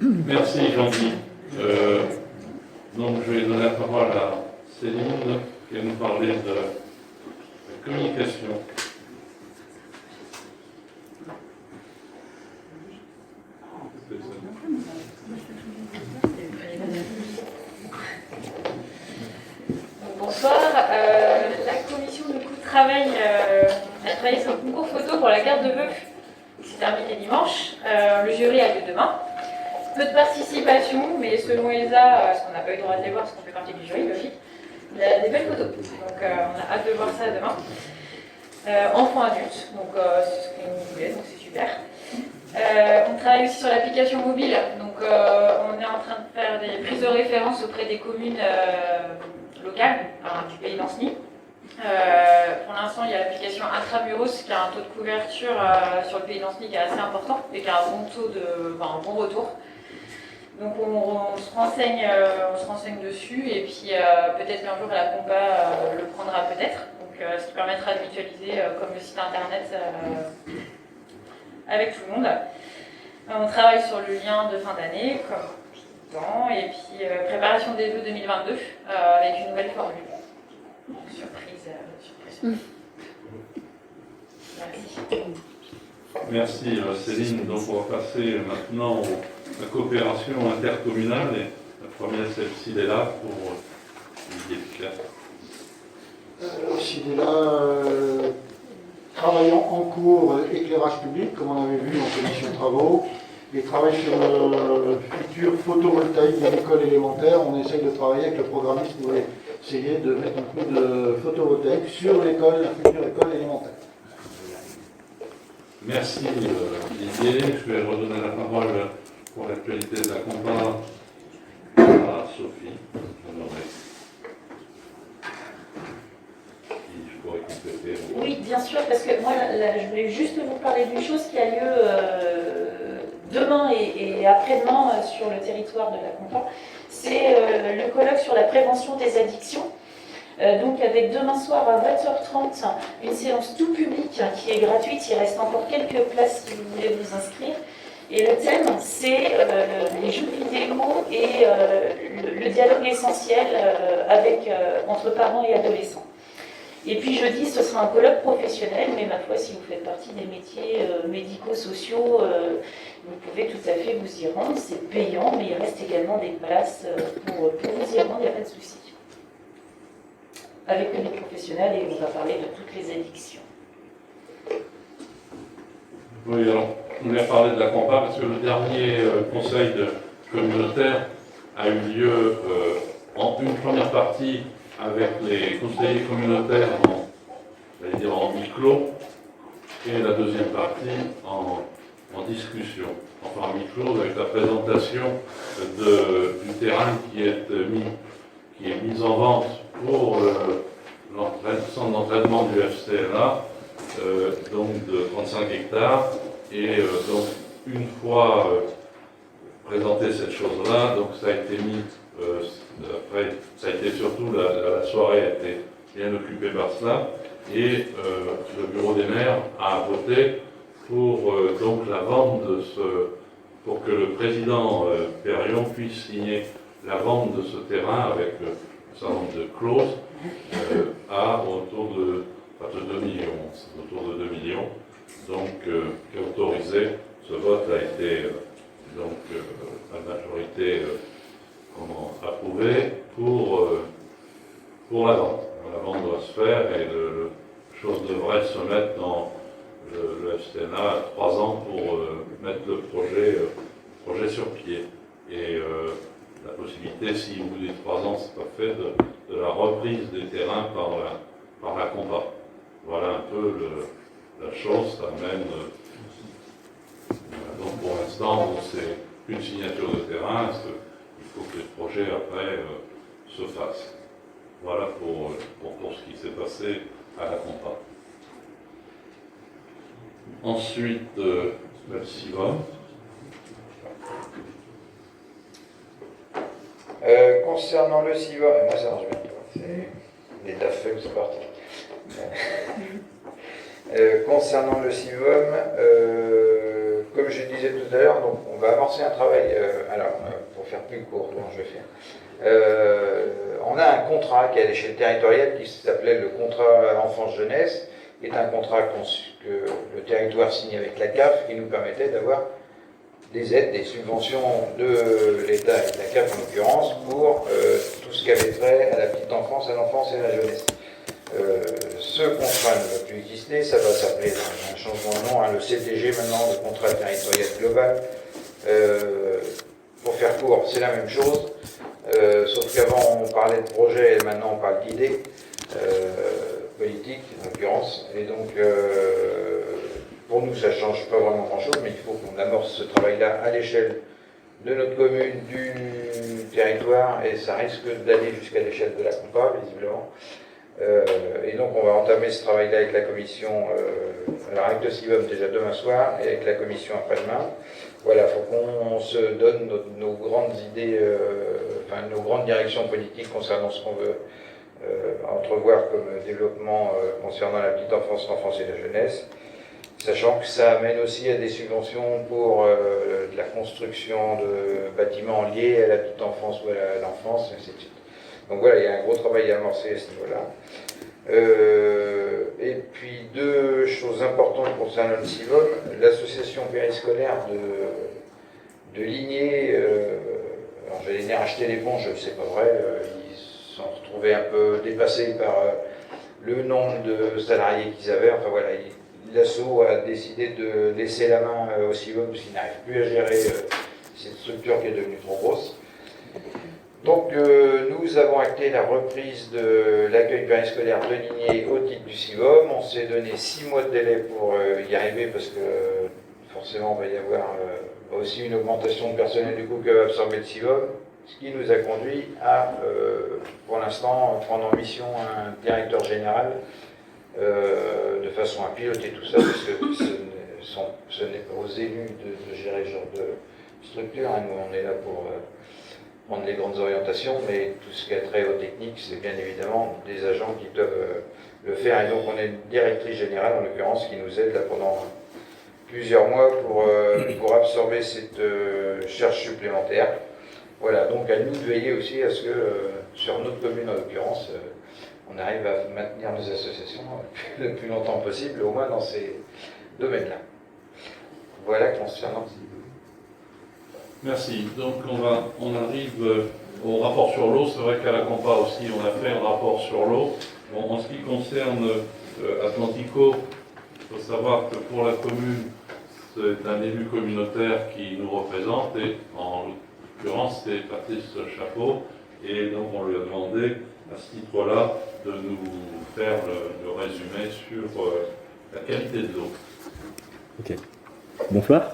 Merci Jean-Guy. Donc je vais donner la parole à Céline qui va nous parler de la communication. Bonsoir. La commission du coup travaille a travaillé sur le concours photo pour la carte de vœux qui s'est terminé dimanche. Le jury a lieu demain. Peu de participation, mais selon Elsa, parce qu'on n'a pas eu le droit de les voir, parce qu'on fait partie du jury, logique, il y a des belles photos. Donc on a hâte de voir ça demain. Enfants adultes, donc c'est ce qu'on voulait, donc c'est super. On travaille aussi sur l'application mobile, donc on est en train de faire des prises de référence auprès des communes locales du pays d'Anceny. Pour l'instant, il y a l'application Intramuros qui a un taux de couverture sur le pays d'Anceny qui est assez important et qui a un bon taux un bon retour. Donc on se renseigne dessus et puis peut-être qu'un jour la compa le prendra peut-être. Donc ce qui permettra de mutualiser comme le site internet avec tout le monde. On travaille sur le lien de fin d'année comme tout le temps et puis préparation des vœux 2022 avec une nouvelle formule. Surprise. Merci Céline. Donc on va passer maintenant à la coopération intercommunale. Et la première, celle-ci, elle est là pour Didier Picard. CIDELA, travaillant en cours éclairage public, comme on avait vu en commission de travaux, et travaille sur le futur photovoltaïque de l'école élémentaire. On essaye de travailler avec le programmiste pour essayer de mettre un coup de photovoltaïque sur la future école élémentaire. Merci Didier. Je vais redonner la parole pour l'actualité de la compa à Sophie. Oui, bien sûr, parce que moi, là, je voulais juste vous parler d'une chose qui a lieu demain et après-demain sur le territoire de la Compa. C'est le colloque sur la prévention des addictions. Donc avec demain soir à 20h30, une séance tout public qui est gratuite. Il reste encore quelques places si vous voulez vous inscrire. Et le thème, c'est les jeux vidéo et le dialogue essentiel entre parents et adolescents. Et puis jeudi, ce sera un colloque professionnel, mais ma foi, si vous faites partie des métiers médico-sociaux, vous pouvez tout à fait vous y rendre. C'est payant, mais il reste également des places pour vous y rendre, il n'y a pas de souci. Avec les professionnels, et on va parler de toutes les addictions. Oui, alors, je voulais parler de la Compa parce que le dernier conseil communautaire a eu lieu en une première partie avec les conseillers communautaires en huis clos et la deuxième partie en discussion. Enfin, en huis clos avec la présentation du terrain qui est mis en vente pour le centre d'entraînement du FCLA, donc de 35 hectares. Et donc, une fois présenté cette chose-là, donc ça a été mis, après, ça a été surtout, la soirée a été bien occupée par cela, et le bureau des maires a voté pour donc la vente pour que le président Perrion puisse signer la vente de ce terrain avec un certain nombre de clauses autour de 2 millions, autour de 2 millions, donc qui est autorisé. Ce vote a été à la majorité approuvé pour la vente. La vente doit se faire et la chose devrait se mettre dans le FCNA à 3 ans pour mettre le projet sur pied. Et la possibilité, si au bout des 3 ans c'est pas fait, de la reprise des terrains par la Compa. Voilà un peu la chose, ça amène. Donc pour l'instant, c'est une signature de terrain, il faut que les projets après se fassent. Voilà pour ce qui s'est passé à la Compa. Ensuite, le CIVOM. Concernant le CIVOM, moi ça marche bien, c'est des tafeux, c'est parti. Concernant le CIVOM, comme je disais tout à l'heure, donc on va amorcer un travail, pour faire plus court, comment je vais faire. On a un contrat qui est à l'échelle territoriale qui s'appelait le contrat enfance-jeunesse, qui est un contrat que le territoire signe avec la CAF, qui nous permettait d'avoir des aides, des subventions de l'État et de la CAF en l'occurrence, pour tout ce qui avait trait à la petite enfance, à l'enfance et à la jeunesse. Ce contrat ne va plus exister, ça va s'appeler, un changement de nom, le CTG maintenant, le contrat territorial global. Pour faire court, c'est la même chose, sauf qu'avant on parlait de projet et maintenant on parle d'idées politiques en l'occurrence. Et donc pour nous ça ne change pas vraiment grand chose, mais il faut qu'on amorce ce travail-là à l'échelle de notre commune, du territoire, et ça risque d'aller jusqu'à l'échelle de la Compa, visiblement. Et donc on va entamer ce travail-là avec la commission, alors avec le CIVOM déjà demain soir, et avec la commission après-demain. Voilà, il faut qu'on se donne nos grandes idées, nos grandes directions politiques concernant ce qu'on veut entrevoir comme développement concernant la petite enfance, l'enfance et la jeunesse, sachant que ça amène aussi à des subventions pour de la construction de bâtiments liés à la petite enfance ou à l'enfance, et ainsi de suite. Donc voilà, il y a un gros travail à amorcer à ce niveau-là. Et puis deux choses importantes concernant le CIVOM, l'association périscolaire de Ligné, alors j'allais dire acheter l'éponge, c'est pas vrai, ils se sont retrouvés un peu dépassés par le nombre de salariés qu'ils avaient. Enfin voilà, l'asso a décidé de laisser la main au CIVOM parce qu'il n'arrive plus à gérer cette structure qui est devenue trop grosse. Donc nous avons acté la reprise de l'accueil périscolaire de Ligné au titre du CIVOM. On s'est donné 6 mois de délai pour y arriver parce que forcément il va y avoir aussi une augmentation de personnel du coup que va absorber le CIVOM, ce qui nous a conduit à, pour l'instant, prendre en mission un directeur général de façon à piloter tout ça, parce que ce n'est pas aux élus de gérer ce genre de structure. Hein. Nous, on est là pour prendre les grandes orientations, mais tout ce qui a trait aux techniques, c'est bien évidemment des agents qui doivent le faire. Et donc, on a une directrice générale, en l'occurrence, qui nous aide là pendant plusieurs mois pour absorber cette charge supplémentaire. Voilà, donc à nous de veiller aussi à ce que, sur notre commune en l'occurrence, on arrive à maintenir nos associations le plus longtemps possible, au moins dans ces domaines-là. Voilà concernant. Merci. Donc on arrive au rapport sur l'eau. C'est vrai qu'à la Compa aussi, on a fait un rapport sur l'eau. Bon, en ce qui concerne Atlantico, il faut savoir que pour la commune, c'est un élu communautaire qui nous représente, et en l'occurrence, c'est Patrice Chapeau, et donc on lui a demandé, à ce titre-là, de nous faire le résumé sur la qualité de l'eau. Ok. Bonsoir.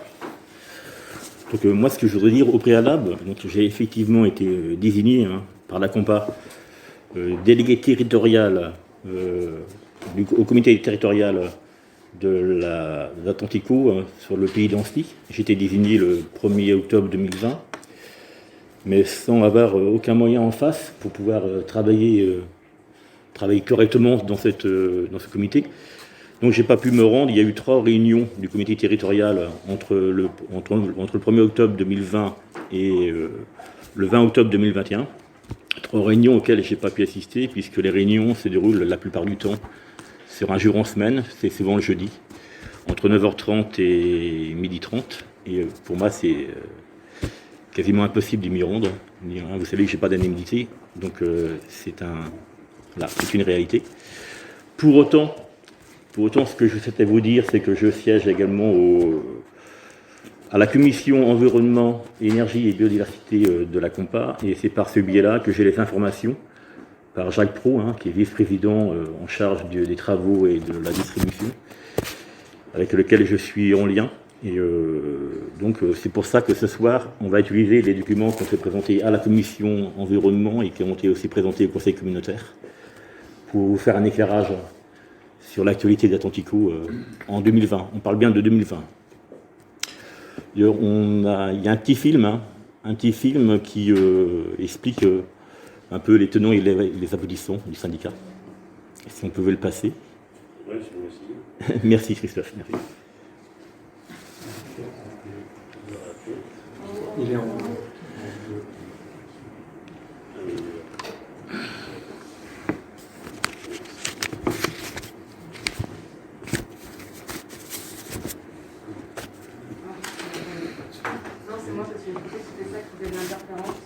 Donc moi, ce que je voudrais dire au préalable, donc j'ai effectivement été désigné par la Compa délégué territorial au comité territorial de l'Atlantico sur le pays d'Annecy. J'ai été désigné le 1er octobre 2020, mais sans avoir aucun moyen en face pour pouvoir travailler correctement dans ce comité. Donc j'ai pas pu me rendre. Il y a eu 3 réunions du comité territorial entre le 1er octobre 2020 et le 20 octobre 2021. 3 réunions auxquelles j'ai pas pu assister, puisque les réunions se déroulent la plupart du temps sur un jour en semaine, c'est souvent le jeudi, entre 9h30 et 12h30. Et pour moi, c'est quasiment impossible d'y m'y rendre. Vous savez que j'ai pas d'indemnité, donc c'est une réalité. Pour autant, ce que je souhaitais vous dire, c'est que je siège également à la commission environnement, énergie et biodiversité de la Compa, et c'est par ce biais-là que j'ai les informations par Jacques Pro, qui est vice-président en charge des travaux et de la distribution, avec lequel je suis en lien. Et donc c'est pour ça que ce soir, on va utiliser les documents qu'on fait présenter à la commission environnement et qui ont été aussi présentés au conseil communautaire pour vous faire un éclairage sur l'actualité d'Atlantico en 2020. On parle bien de 2020. Il y a un petit film qui explique un peu les tenants et les aboutissants du syndicat. Si on pouvait le passer. Oui, c'est merci. Merci Christophe. Merci. Il est en... c'est moi parce que c'était ça qui faisait l'interférence.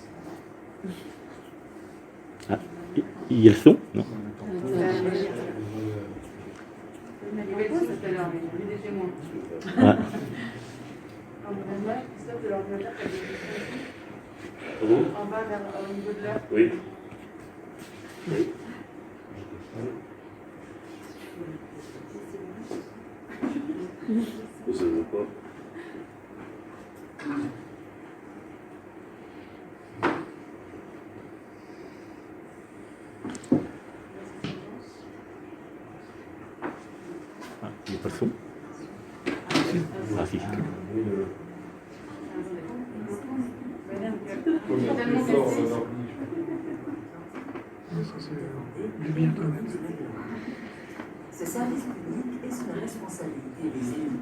Ah, il y a le son? Non. Il y avait quoi tout à l'heure, mais il était chez moi. Ah. Christophe de l'ordinateur qui a des questions. Comment? En bas, au niveau de l'heure. Oui. Oui. Vous savez pas. Ah, il n'y a pas le son? Ah si. Ce service public est sous la responsabilité des élus.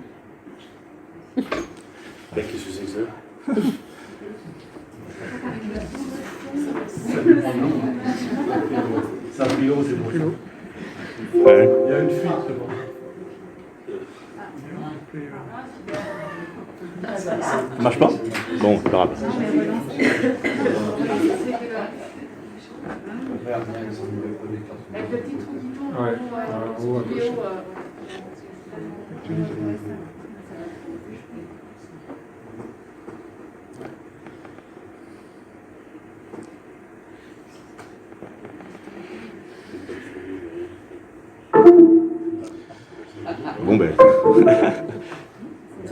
Ben, qu'est-ce que c'est que ça? C'est un kilo, c'est bon. Ouais. Il y a une fuite, c'est bon. Ça marche pas? Bon, c'est pas grave. Avec le petit trou qui tourne, Ouais. vidéo. Bon ben,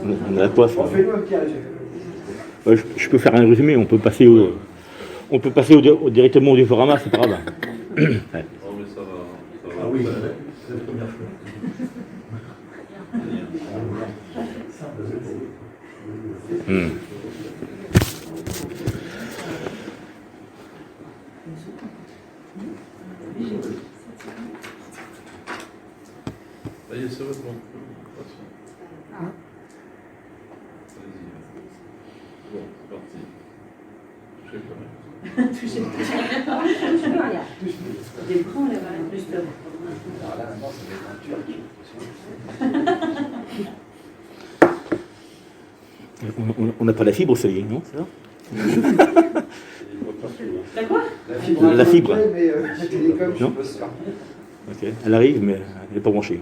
on a quoi ça? Ouais, je peux faire un résumé, on peut passer directement au diaporama, c'est pas grave. Ouais. Oh, mais ça va. Ah oui, c'est la première fois. Ça y est, c'est votre nom. Bon, c'est parti. Touchez quand même. Touchez rien. Des grands, là, plus de... Alors là, maintenant, ça va être un turc. On n'a pas la fibre au cellier, non? C'est ça? La quoi? La fibre. Mais télécom, je Non. suis pas sûr. Ok. Elle arrive, mais elle n'est pas branchée.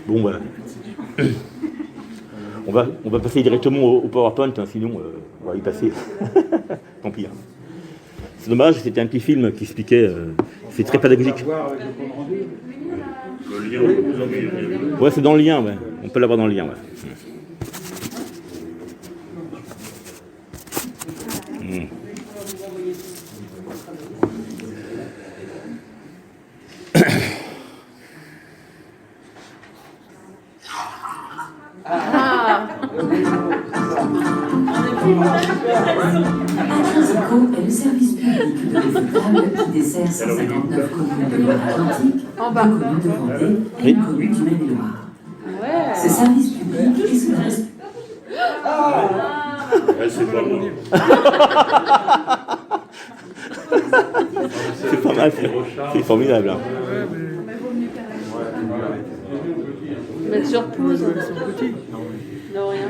Bon, voilà. On va passer directement au PowerPoint, hein, sinon on va y passer. Tant pis. Hein. C'est dommage, c'était un petit film qui expliquait. C'est très pédagogique. Le lien, vous envoyez le lien. Ouais, c'est dans le lien, ouais. On peut l'avoir dans le lien, ouais. Atlantico est le service public de l'eau potable qui dessert 159 communes de Loire-Atlantique, 2 communes de Vendée et une commune du Maine-et-Loire. Ce service public est sous la C'est pas bon. C'est pas mal, c'est formidable. Hein. Mettre sur pause. De rien.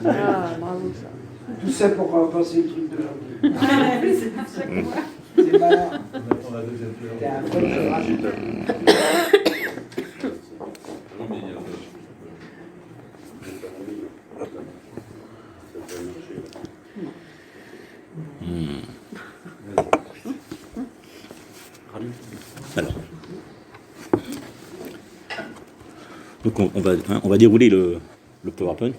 Ah, bravo ça. Tout ça pour passer le truc de l'ordre. C'est malin. T'es un peu Alors. Donc on va dérouler le PowerPoint.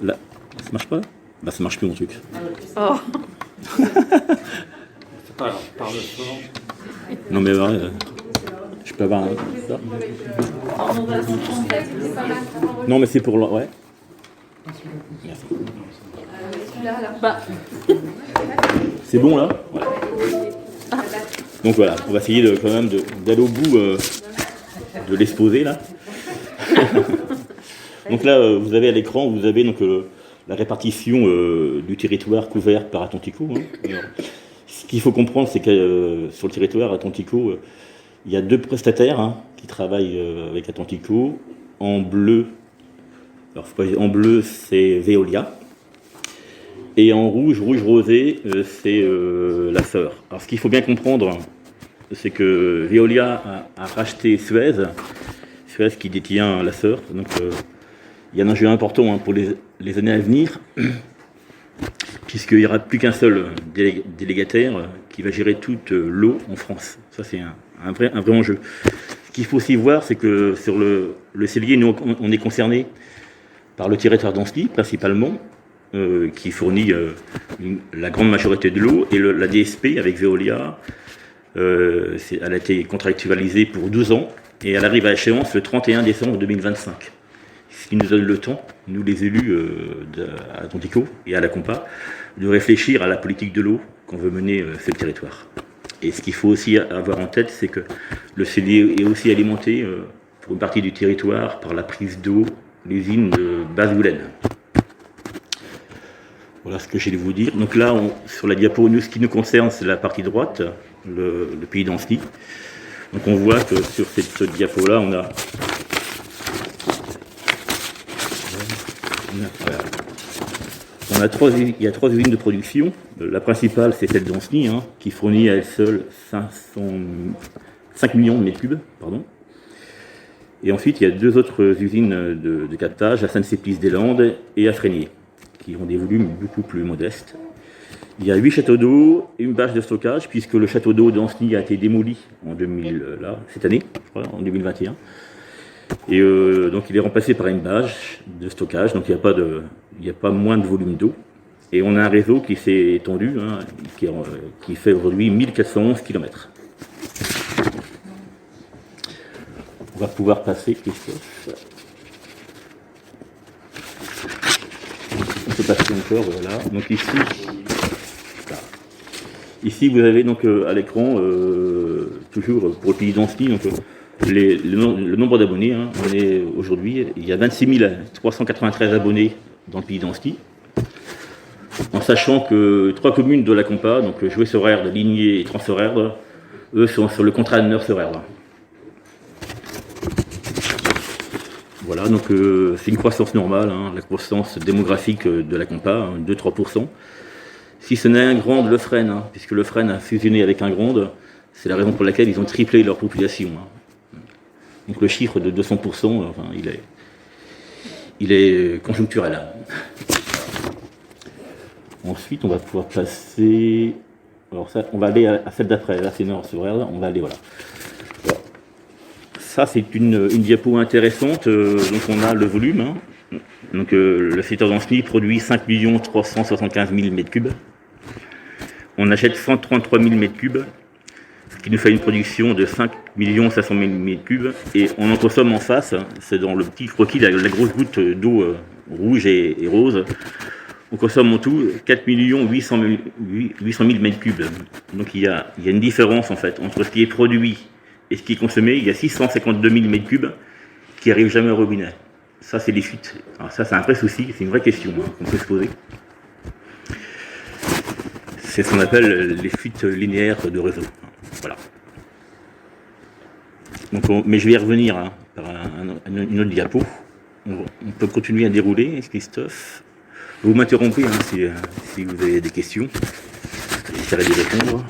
Là, ça marche pas? Bah ça marche plus mon truc. Oh. C'est pas grave, parle fort. Non mais je peux avoir un... ça non mais c'est pour le... Ouais. Merci. Bah. C'est bon là? Ouais. Donc voilà, on va essayer quand même d'aller au bout de l'exposé là. Donc là, vous avez à l'écran, vous avez donc la répartition du territoire couvert par Atlantico. Hein. Alors, ce qu'il faut comprendre, c'est que sur le territoire Atlantico, il y a 2 prestataires hein, qui travaillent avec Atlantico. En bleu, alors en bleu c'est Veolia. Et en rouge rosé, c'est la sœur. Alors ce qu'il faut bien comprendre, c'est que Veolia a racheté Suez qui détient la sœur. Donc il y a un enjeu important hein, pour les années à venir, puisqu'il n'y aura plus qu'un seul délégataire qui va gérer toute l'eau en France. Ça c'est un vrai enjeu. Ce qu'il faut aussi voir, c'est que sur le cellier, nous on est concerné par le territoire d'Annecy principalement, qui fournit la grande majorité de l'eau, et la DSP avec Veolia, elle a été contractualisée pour 12 ans, et elle arrive à échéance le 31 décembre 2025. Ce qui nous donne le temps, nous les élus à Atlantico et à la Compa, de réfléchir à la politique de l'eau qu'on veut mener sur le territoire. Et ce qu'il faut aussi avoir en tête, c'est que le cellier est aussi alimenté pour une partie du territoire par la prise d'eau, l'usine de Basse-Goulaine. Voilà ce que j'ai de vous dire. Donc là, sur la diapo, ce qui nous concerne, c'est la partie droite, le pays d'Annecy. Donc on voit que sur cette diapo-là, il y a 3 usines de production. La principale, c'est celle d'Ancenis, hein, qui fournit à elle seule 5 millions de mètres cubes. Pardon. Et ensuite, il y a 2 autres usines de captage, à Sainte-Cepplice-des-Landes et à Frénier, qui ont des volumes beaucoup plus modestes. Il y a 8 châteaux d'eau et une bâche de stockage, puisque le château d'eau d'Ancenis a été démoli cette année, je crois, en 2021. Et donc il est remplacé par une bâche de stockage, donc il n'y a pas moins de volume d'eau. Et on a un réseau qui s'est étendu, hein, qui fait aujourd'hui 1411 km. On va pouvoir passer, Christophe. On peut passer encore, voilà. Donc ici, voilà. Ici vous avez donc à l'écran, toujours pour le pays d'Annecy, donc le nombre d'abonnés. Hein. On est aujourd'hui, il y a 26 393 abonnés dans le pays d'Annecy. En sachant que 3 communes de la Compa, donc Joué-sur-Erdre, Ligné et Trans-sur-Erdre, eux sont sur le contrat de Neur-sur-Erdre. Voilà, donc c'est une croissance normale, hein, la croissance démographique de la Compa, hein, 2-3%. Si ce n'est un Grande le Fresne, hein, puisque le Fresne a fusionné avec un Grande, c'est la raison pour laquelle ils ont triplé leur population. Hein. Donc le chiffre de 200%, enfin, il est conjoncturel. Hein. Ensuite, on va pouvoir passer. Alors ça, on va aller à celle d'après. Là, c'est Nord-sur-Erdre. On va aller, voilà. Alors, ça, c'est une diapo intéressante. Donc, on a le volume. Hein. Donc, le secteur d'Ancenis produit 5 375 000 m3. On achète 133 000 m3, ce qui nous fait une production de 5 500 000 m3. Et on en consomme en face. C'est dans le petit croquis, la grosse goutte d'eau rouge et rose. On consomme en tout 4 800 000 m3. Donc il y a une différence en fait entre ce qui est produit et ce qui est consommé. Il y a 652 000 m3 qui n'arrivent jamais au robinet. Ça, c'est les fuites. Alors ça, c'est un vrai souci, c'est une vraie question hein, qu'on peut se poser. C'est ce qu'on appelle les fuites linéaires de réseau. Voilà. Donc mais je vais y revenir hein, par une autre diapo. On peut continuer à dérouler, Christophe. Vous m'interrompez hein, si vous avez des questions. J'essaierai d'y répondre.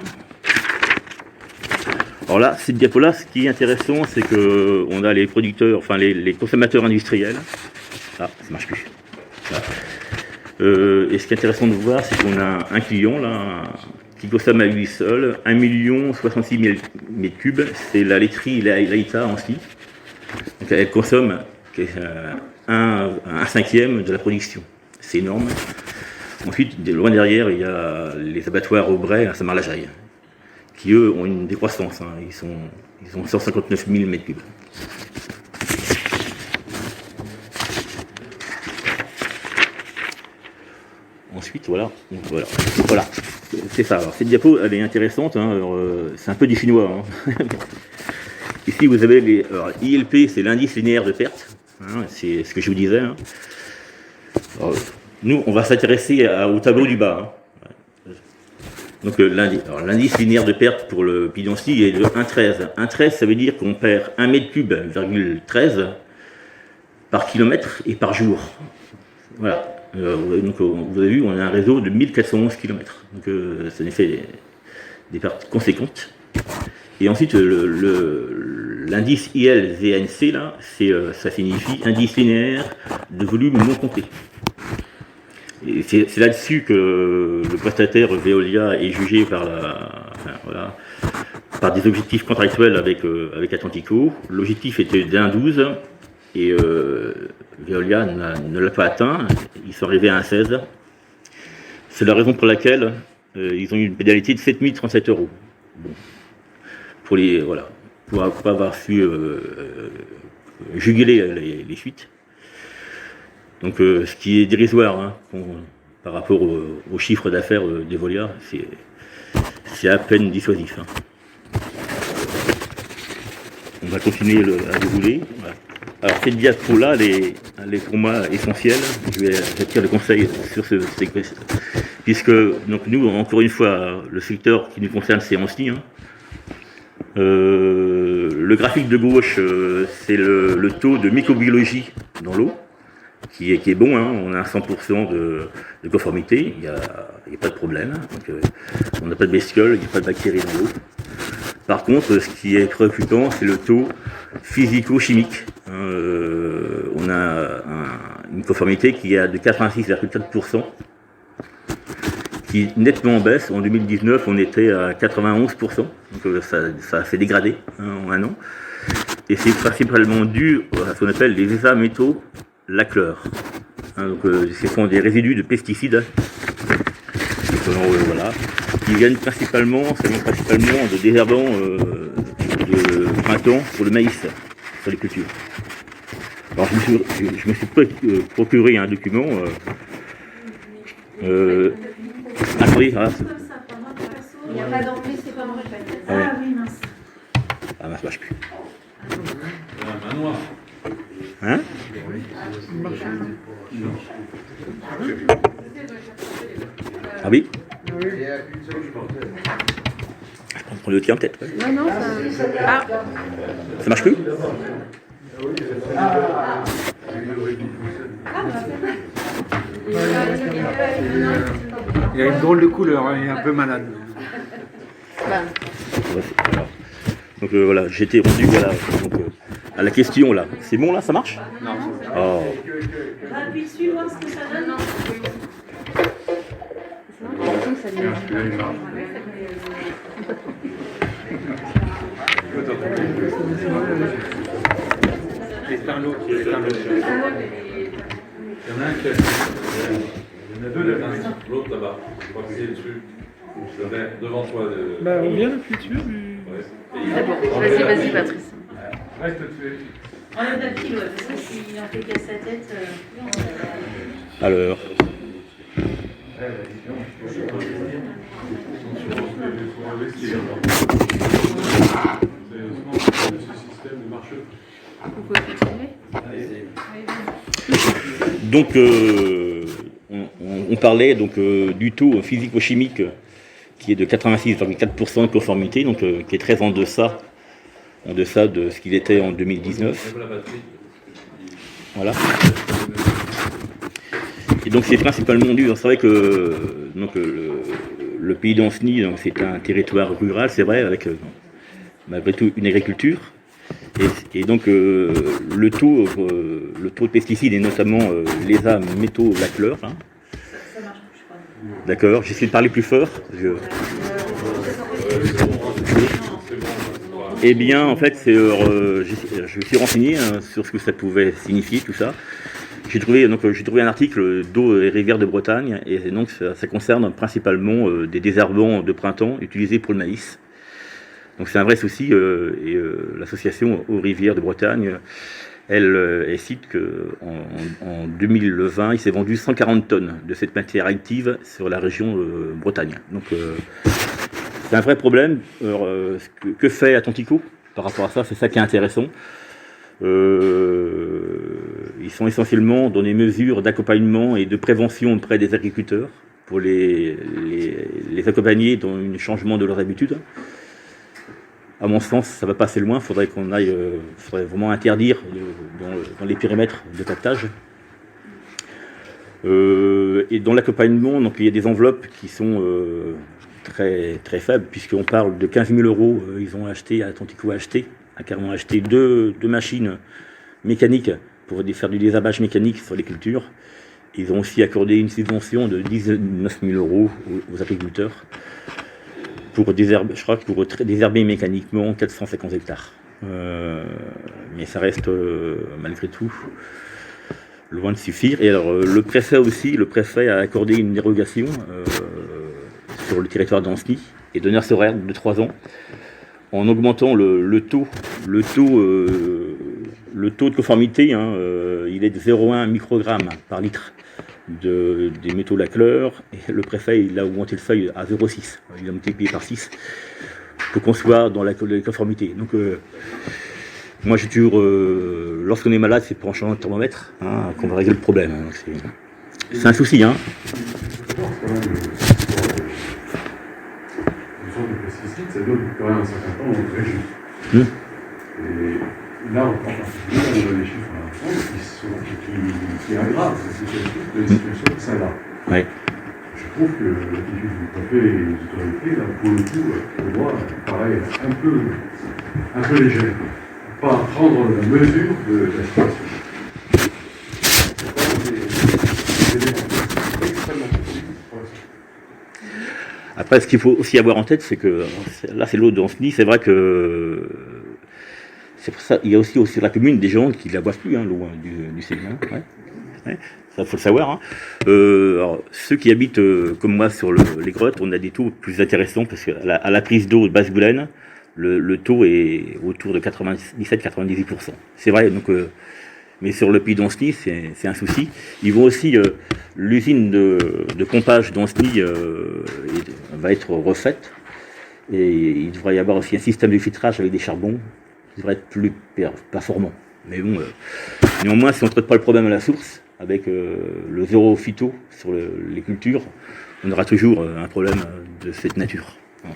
Alors là, cette diapo-là, ce qui est intéressant, c'est qu'on a les producteurs, enfin les consommateurs industriels. Ah, ça marche plus. Voilà. Et ce qui est intéressant de voir, c'est qu'on a un client là qui consomme à lui seul 1 066 000 m3. C'est la laiterie Laïta en ski. Donc elle consomme un cinquième de la production. C'est énorme. Ensuite, loin derrière, il y a les abattoirs au Bray à Saint-Marc-la-Jaille, qui eux ont une décroissance. Hein. Ils ont 159 000 m3. Ensuite, voilà. C'est ça. Alors, cette diapo, elle est intéressante. Hein. C'est un peu du chinois. Hein. Ici, vous avez les. Alors, ILP, c'est l'indice linéaire de perte. Hein. C'est ce que je vous disais. Hein. Alors, nous, on va s'intéresser au tableau du bas. Hein. Donc l'indice linéaire de perte pour le pays d'Annecy est de 1,13. 1,13, ça veut dire qu'on perd 1 m3,13 par kilomètre et par jour. Voilà. Donc vous avez vu, on a un réseau de 1411 km. Donc ça nous fait des pertes conséquentes. Et ensuite, l'indice ILVNC, là, ça signifie indice linéaire de volume non compté. Et c'est là-dessus que le prestataire Veolia est jugé par des objectifs contractuels avec Atlantico. L'objectif était d'1,12 et Veolia ne l'a pas atteint. Ils sont arrivés à 1,16. C'est la raison pour laquelle ils ont eu une pénalité de 7 037 €. Bon. Pour avoir su juguler les fuites. Donc ce qui est dérisoire hein, par rapport au chiffre d'affaires d'Evolia, c'est à peine dissuasif. Hein. On va continuer à dérouler. Voilà. Alors cette diapo-là, elle est pour moi essentielle. J'attire le conseil sur ce puisque donc nous, encore une fois, le secteur qui nous concerne, c'est Ancenis. Hein. Le graphique de gauche, c'est le taux de microbiologie dans l'eau. Qui est bon, hein, on a 100% de conformité, il n'y a pas de problème, donc, on n'a pas de bestioles, il n'y a pas de bactéries dans l'eau. Par contre, ce qui est préoccupant, c'est le taux physico-chimique. On a une conformité qui est de 86,4%, qui est nettement en baisse. En 2019, on était à 91%, donc ça s'est dégradé hein, en un an. Et c'est principalement dû à ce qu'on appelle les métaux lacleurs. Hein, donc, ce sont des résidus de pesticides voilà, qui viennent principalement de désherbants de printemps pour le maïs. sur les cultures. Alors je me suis procuré un document. Attendez, Il n'y a pas d'anglais, c'est pas vrai. Ah oui, mince. Ah mince, marche plus. Un manoir. Hein? Ah oui? Je pense qu'on le tient peut-être. Ouais. Non, non, ça. Ah, Ça marche plus? Il a une drôle de couleur, hein, il est un peu malade. Donc voilà, j'étais rendu à la question là. C'est bon là, ça marche? Non. Oh. Appuie dessus, voir ce que ça donne. Éteins l'eau, éteins l'eau. Il y en a un qui a... Il y en a deux là-bas. L'autre là-bas. Je crois que c'est dessus. Devant toi. Bah, on vient d'appuyer dessus. vas-y, Patrice. Reste dessus. Enlève la pile, ouais, parce que s'il en fait qu'à sa tête. Alors. Donc, on parlait donc, du taux physico-chimique qui est de 86,4% de conformité, donc qui est très en deçà de ce qu'il était en 2019. Voilà. Et donc c'est principalement dû. C'est vrai que donc, le pays d'Anceny, c'est un territoire rural, c'est vrai, avec malgré tout une agriculture. Et donc le taux de pesticides et notamment les A métaux lacleurs. Hein. D'accord, j'essaie de parler plus fort. Eh bien, en fait, je me suis renseigné sur ce que ça pouvait signifier, tout ça. J'ai trouvé un article d'Eau et Rivières de Bretagne, et donc ça concerne principalement des désherbants de printemps utilisés pour le maïs. Donc c'est un vrai souci, et l'association Eau et Rivières de Bretagne, elle cite qu'en 2020, il s'est vendu 140 tonnes de cette matière active sur la région Bretagne. Donc c'est un vrai problème. Alors, que fait Atlantico par rapport à ça? C'est ça qui est intéressant. Ils sont essentiellement dans des mesures d'accompagnement et de prévention auprès des agriculteurs pour les accompagner dans le changement de leurs habitudes. À mon sens, ça va pas assez loin. Faudrait vraiment interdire dans les périmètres de captage. Et dans l'accompagnement, donc il y a des enveloppes qui sont très très faibles, puisqu'on parle de 15 000 €. Ils ont acheté, Atlantico a carrément acheté deux machines mécaniques pour faire du désherbage mécanique sur les cultures. Ils ont aussi accordé une subvention de 19 000 € aux agriculteurs pour désherber mécaniquement 450 hectares. Mais ça reste malgré tout loin de suffire. Et alors le préfet a accordé une dérogation sur le territoire d'Anceny et donné ce horaire de 3 ans en augmentant le taux de conformité. Il est de 0,1 microgramme par litre des métaux lacleurs, et le préfet il a augmenté le seuil à 0,6. Il a multiplié par 6 pour qu'on soit dans la conformité. Donc moi j'ai toujours, lorsqu'on est malade, c'est pour en changer le thermomètre qu'on va régler le problème. C'est un souci. Les pesticides, ça donne quand même un certain temps très juste. Et là, en particulier, on a des chiffres en France qui aggravent cette situation, les situations que ça va. Ouais. Je trouve que l'attitude du préfet et des autorités, là, pour le coup, pour moi, paraît un peu légère. Pas prendre la mesure de la situation. C'est extrêmement possible pour la situation. Après, ce qu'il faut aussi avoir en tête, c'est que là, c'est l'eau d'Anceny. C'est vrai que c'est pour ça. Il y a aussi sur la commune des gens qui ne la boivent plus, l'eau du Séguin. Ouais. Ça, faut le savoir. Alors, ceux qui habitent comme moi sur les grottes, on a des taux plus intéressants parce qu'à la prise d'eau de Basse-Goulaine, le taux est autour de 97-98%. C'est vrai, donc, mais sur le Puy d'Anceny, c'est un souci. Ils vont aussi, l'usine de pompage d'Anceny va être refaite. Et il devrait y avoir aussi un système de filtrage avec des charbons qui devrait être plus performant. Mais bon, néanmoins, si on ne traite pas le problème à la source, avec le zéro phyto sur les cultures, on aura toujours un problème de cette nature. Voilà.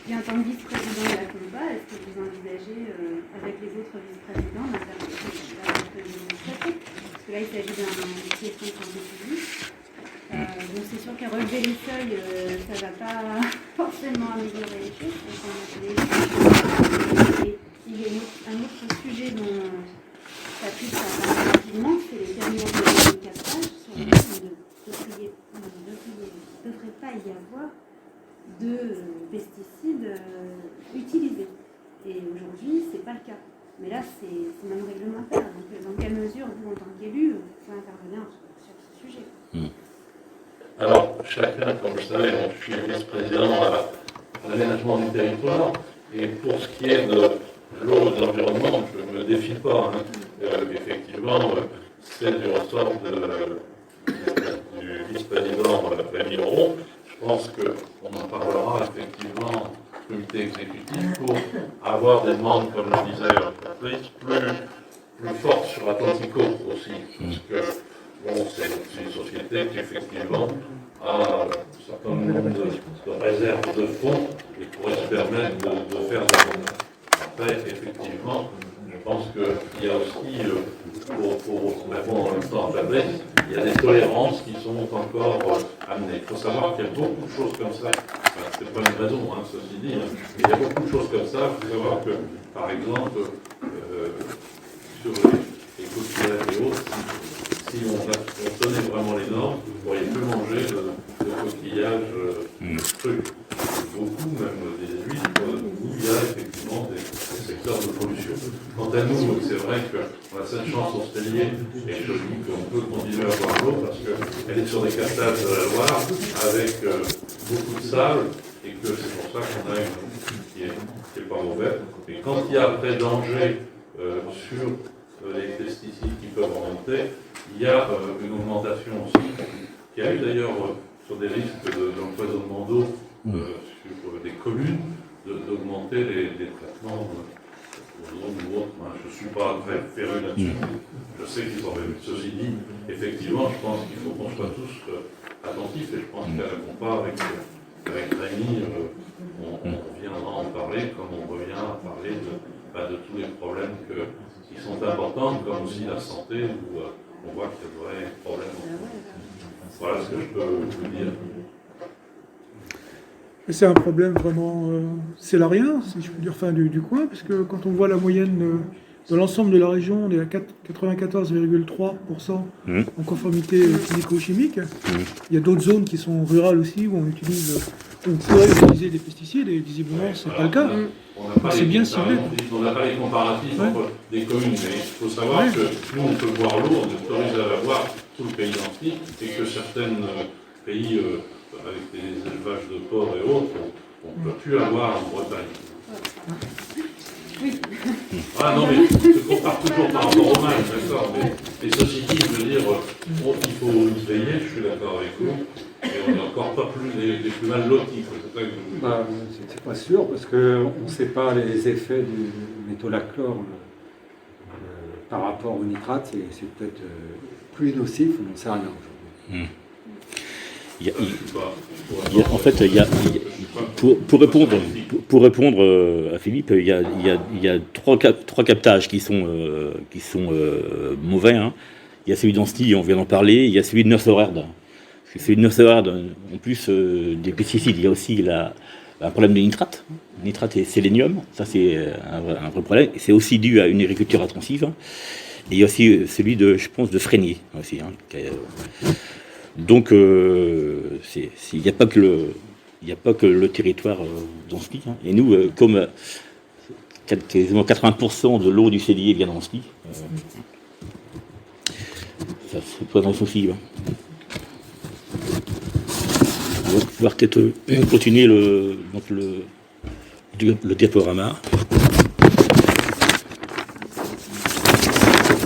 Et en tant que vice-président de la COMPA, est-ce que vous envisagez, avec les autres vice-présidents, parce que là, il s'agit d'un métier de santé publique. Donc c'est sûr qu'à relever les seuils, ça ne va pas forcément améliorer les choses. Et il y a un autre sujet dont Patrick a parlé rapidement, c'est les terminaux de captage sur lesquels il ne devrait pas y avoir de pesticides utilisés. Et aujourd'hui, ce n'est pas le cas. Mais là, c'est même réglementaire. Donc, dans quelle mesure, vous, en tant qu'élu, vous pouvez intervenir sur ce sujet? Alors, chacun, comme vous le savez, je suis vice-président à l'aménagement du territoire. Et pour ce qui est de l'eau et de l'environnement, je ne me défie pas. Effectivement, c'est du ressort du vice-président Rémi Moreau. Je pense qu'on en parlera effectivement au comité exécutif pour avoir des demandes, comme le disait Patrice, plus fortes sur Atlantico aussi. Parce que bon, c'est une société qui effectivement a un certain nombre de réserves de fonds et pourrait se permettre de faire des demandes. Après, effectivement, je pense qu'il y a aussi, mais bon, en même temps, Fabrice, il y a des tolérances qui sont encore amenées. Il faut savoir qu'il y a beaucoup de choses comme ça. Enfin, c'est pas une raison, ceci dit, mais il y a beaucoup de choses comme ça. Il faut savoir que, par exemple, sur les coquillages et autres, si on tenait vraiment les normes, vous ne pourriez plus manger de coquillages crus. Beaucoup, même des huîtres, où il y a effectivement des secteurs de pollution. Quant à nous, c'est vrai qu'on a cette chance au Stellier, et je dis qu'on peut continuer à avoir l'eau parce qu'elle est sur des captages de la Loire avec beaucoup de sable, et que c'est pour ça qu'on a une eau qui n'est pas mauvaise. Et quand il y a après danger sur les pesticides qui peuvent remonter, il y a une augmentation aussi, qui a eu d'ailleurs sur des risques d'empoisonnement d'eau sur des communes, d'augmenter les traitements ou autres. Je ne suis pas très féru là-dessus. Je sais qu'ils ont vu. Ceci dit, effectivement, je pense qu'il faut qu'on soit tous attentifs, et je pense qu'à la compa avec Rémi, on viendra en parler, comme on revient à parler de tous les problèmes qui sont importants, comme aussi la santé, où on voit qu'il y a de vrais problèmes. Voilà ce que je peux vous dire. C'est un problème vraiment célarien, si je peux dire, du coin, parce que quand on voit la moyenne de l'ensemble de la région, on est à 94,3% en conformité physico-chimique. Il y a d'autres zones qui sont rurales aussi, où on pourrait utiliser des pesticides, et visiblement, c'est pas le cas. C'est bien ciblé. On n'a pas les comparatifs entre des communes, mais il faut savoir que nous, on peut boire l'eau, on est autorisé à la boire tout le pays entier, et que certains pays avec des élevages de porcs et autres, on ne peut plus avoir en Bretagne. Oui. Ah non, mais je compare toujours par rapport au mal, d'accord, mais ceci dit, je veux dire, il faut y veiller, je suis d'accord avec vous, et on n'est encore pas les plus mal lotis. C'est pas sûr, parce qu'on ne sait pas les effets du métolachlore par rapport au nitrate, c'est peut-être plus nocif, on n'en sait rien aujourd'hui. En fait, pour répondre à Philippe, il y a trois captages qui sont mauvais. Il y a celui d'Anceny, on vient d'en parler. Il y a celui de Neuf-Sorerde. Celui de Neuf-Sorerde, en plus des pesticides, il y a aussi un problème de nitrate. Nitrate et sélénium, ça c'est un vrai problème. C'est aussi dû à une agriculture intensive. Et il y a aussi celui je pense, de Frénier aussi. Donc, il n'y a pas que le territoire d'Anceny. Et nous, comme quasiment 80% de l'eau du Cellier vient d'Anceny, ça pose un souci. Ouais. On va pouvoir peut-être continuer le diaporama.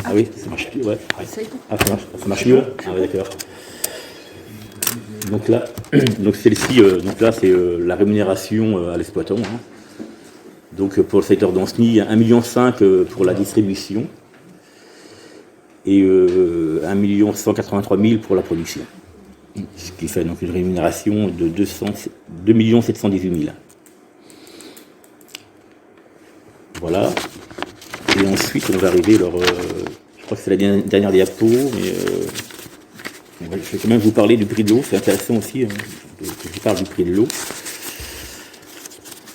Ah oui, ça marche plus, ouais. Ah, ça marche mieux. Ah ouais, d'accord. Donc là, donc celle-ci, donc là c'est la rémunération à l'exploitant. Hein. Donc pour le secteur d'Anceny, 1,5 million pour la distribution et 1,183 000 pour la production. Ce qui fait donc une rémunération de 2 718 000. Voilà. Et ensuite, on va arriver, alors, je crois que c'est la dernière diapo, mais je vais quand même vous parler du prix de l'eau. C'est intéressant aussi que je parle du prix de l'eau.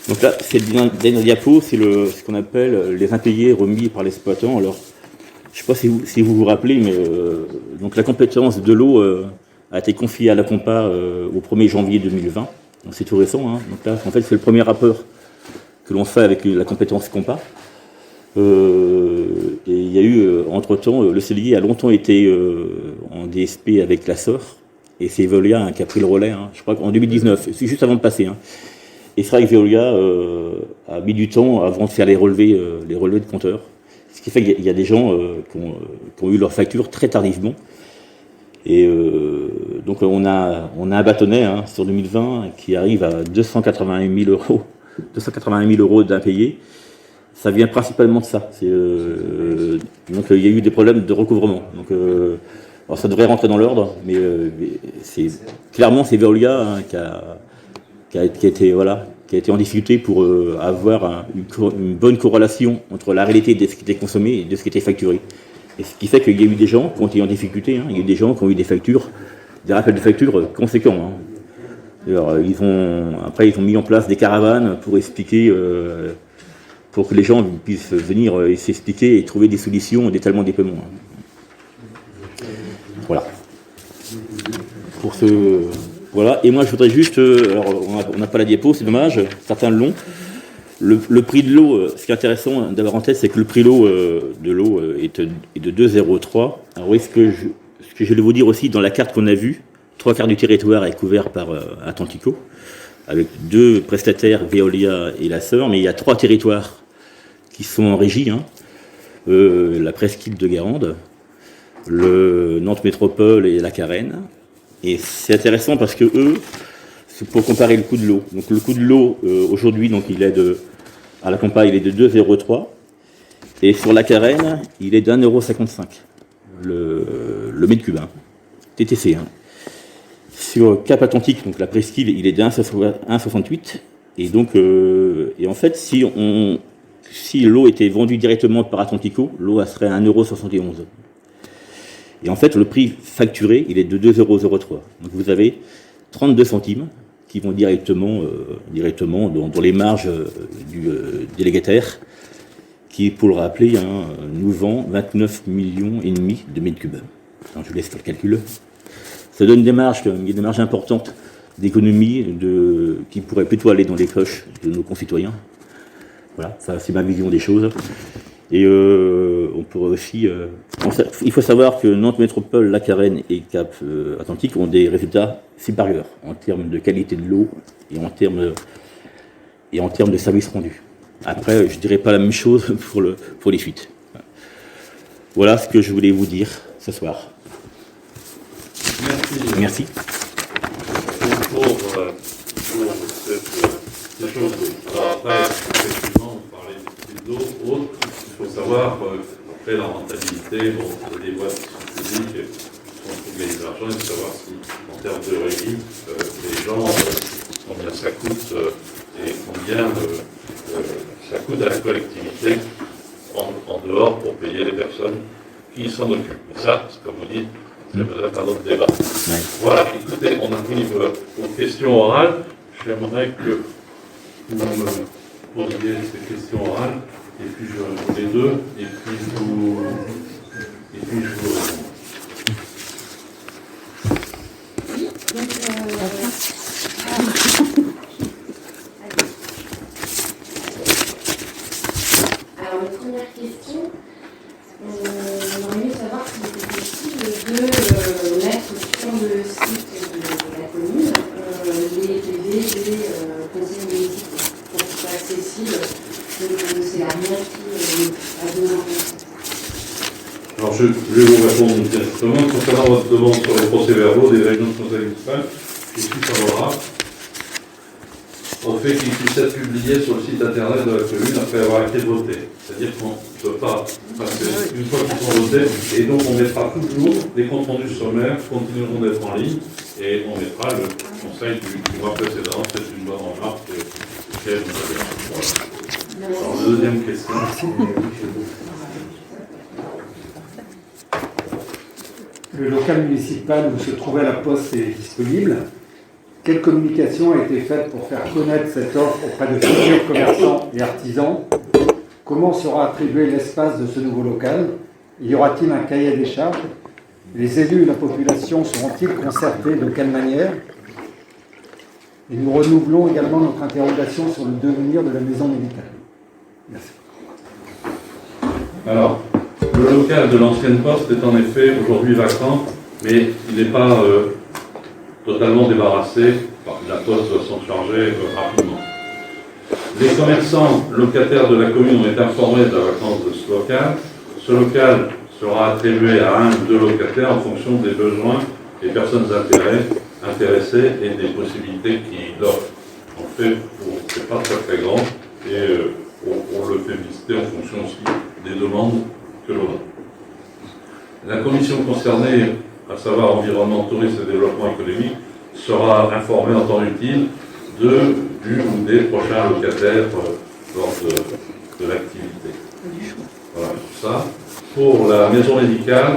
Donc là, cette dernière diapo, c'est ce qu'on appelle les impayés remis par l'exploitant. Alors, je ne sais pas si vous vous rappelez, mais donc la compétence de l'eau a été confiée à la Compa au 1er janvier 2020. Donc c'est tout récent. Hein. Donc là, en fait, c'est le premier rapport que l'on fait avec la compétence Compa. Et il y a eu, entre-temps, le CDI a longtemps été en DSP avec la SOR, et c'est Veolia qui a pris le relais, hein, je crois qu'en 2019, c'est juste avant de passer. Hein. Et c'est vrai que Veolia a mis du temps avant de faire les relevés de compteurs, ce qui fait qu'il y a des gens qui ont eu leur facture très tardivement. Et donc on a un bâtonnet hein, sur 2020 qui arrive à 281 000 euros d'impayés. Ça vient principalement de ça. Donc il y a eu des problèmes de recouvrement. Donc, alors ça devrait rentrer dans l'ordre, mais clairement c'est Veolia hein, qui a été en difficulté pour avoir une bonne corrélation entre la réalité de ce qui était consommé et de ce qui était facturé. Et ce qui fait qu'il y a eu des gens qui ont été en difficulté. Hein. Il y a eu des gens qui ont eu des rappels de factures conséquents. Hein. Alors, ils ont mis en place des caravanes pour expliquer. Pour que les gens puissent venir et s'expliquer et trouver des solutions d'étalement des paiements. Voilà. Voilà. Et moi, je voudrais juste... alors, on n'a pas la diapo, c'est dommage, certains l'ont. Le prix de l'eau, ce qui est intéressant d'avoir en tête, c'est que le prix de l'eau est de 2,03. Alors oui, ce que je vais vous dire aussi, dans la carte qu'on a vue, 3/4 du territoire est couvert par Atlantico, avec 2 prestataires, Veolia et la SOR, mais il y a 3 territoires qui sont en régie, hein. La presqu'île de Guérande, le Nantes Métropole et la Carène. Et c'est intéressant parce que eux, c'est pour comparer le coût de l'eau. Donc le coût de l'eau, aujourd'hui, donc à la Compa, il est de 2,03 €. Et sur la Carène, il est d'1,55 €, le mètre cube, hein. TTC. Hein. Sur Cap Atlantique, donc la presqu'île, il est de 1,68 €. Et donc, et en fait, si l'eau était vendue directement par Atlantico, l'eau serait à 1,71 €. Et en fait, le prix facturé, il est de 2,03 €. Donc vous avez 32 centimes qui vont directement dans les marges du délégataire, qui, pour le rappeler, hein, nous vend 29,5 millions de mètres cubes. Alors, je vous laisse faire le calcul. Ça donne des marges, il y a des marges importantes d'économie qui pourraient plutôt aller dans les poches de nos concitoyens. Voilà, ça c'est ma vision des choses. Et on pourrait aussi... il faut savoir que Nantes Métropole, la Carène et Cap Atlantique ont des résultats supérieurs en termes de qualité de l'eau et en termes de services rendus. Après, je ne dirais pas la même chose pour les fuites. Voilà ce que je voulais vous dire ce soir. Merci. Pour ces choses. Alors après, effectivement, vous parlez des prix de l'eau, autres. Il faut savoir qu'après la rentabilité, bon, c'est des boîtes qui sont publiques, qui sont pour gagner de l'argent, il faut savoir si, en termes de régie, les gens, combien ça coûte et combien ça coûte à la collectivité en dehors pour payer les personnes qui s'en occupent. Et ça, comme vous dites, c'est peut-être un autre débat. Ouais. Voilà, écoutez, on arrive aux questions orales. J'aimerais que vous me posiez ces questions orales, et puis je réponds les deux, et puis je vous réponds. Alors, la première question, on aurait mieux savoir si c'était possible de mettre sur le site de la commune les PV des conseils municipaux pour qu'ils soient accessibles. Donc c'est la maire qui a donné un conseil. Alors je vais vous répondre directement. Concernant votre demande sur les procès-verbaux des réunions de conseil municipal, je suis favorable au fait qu'ils puissent être publiés sur le site internet de la commune après avoir été votés. C'est-à-dire qu'on ne peut pas passer une fois qu'ils sont votés, et donc on mettra toujours les comptes rendus sommaires continueront d'être en ligne, et on mettra le conseil du mois précédent. C'est une bonne remarque que vous avez. Voilà. Alors, deuxième question. Le local municipal où se trouvait la poste est disponible. Quelle communication a été faite pour faire connaître cette offre auprès de futurs commerçants et artisans? Comment sera attribué l'espace de ce nouveau local? Y aura-t-il un cahier des charges? Les élus et la population seront-ils concertés? De quelle manière? Et nous renouvelons également notre interrogation sur le devenir de la maison médicale. Merci. Alors, le local de l'ancienne poste est en effet aujourd'hui vacant, mais il n'est pas totalement débarrassé. La poste doit s'en charger rapidement. Les commerçants locataires de la commune ont été informés de la vacance de ce local. Ce local sera attribué à un ou deux locataires en fonction des besoins des personnes intéressées et des possibilités qu'il offre. En fait, c'est pas très grand et on le fait visiter en fonction aussi des demandes que l'on a. La commission concernée, à savoir environnement, tourisme et développement économique, sera informée en temps utile du ou des prochains locataires lors de l'activité. Voilà, tout ça. Pour la maison médicale,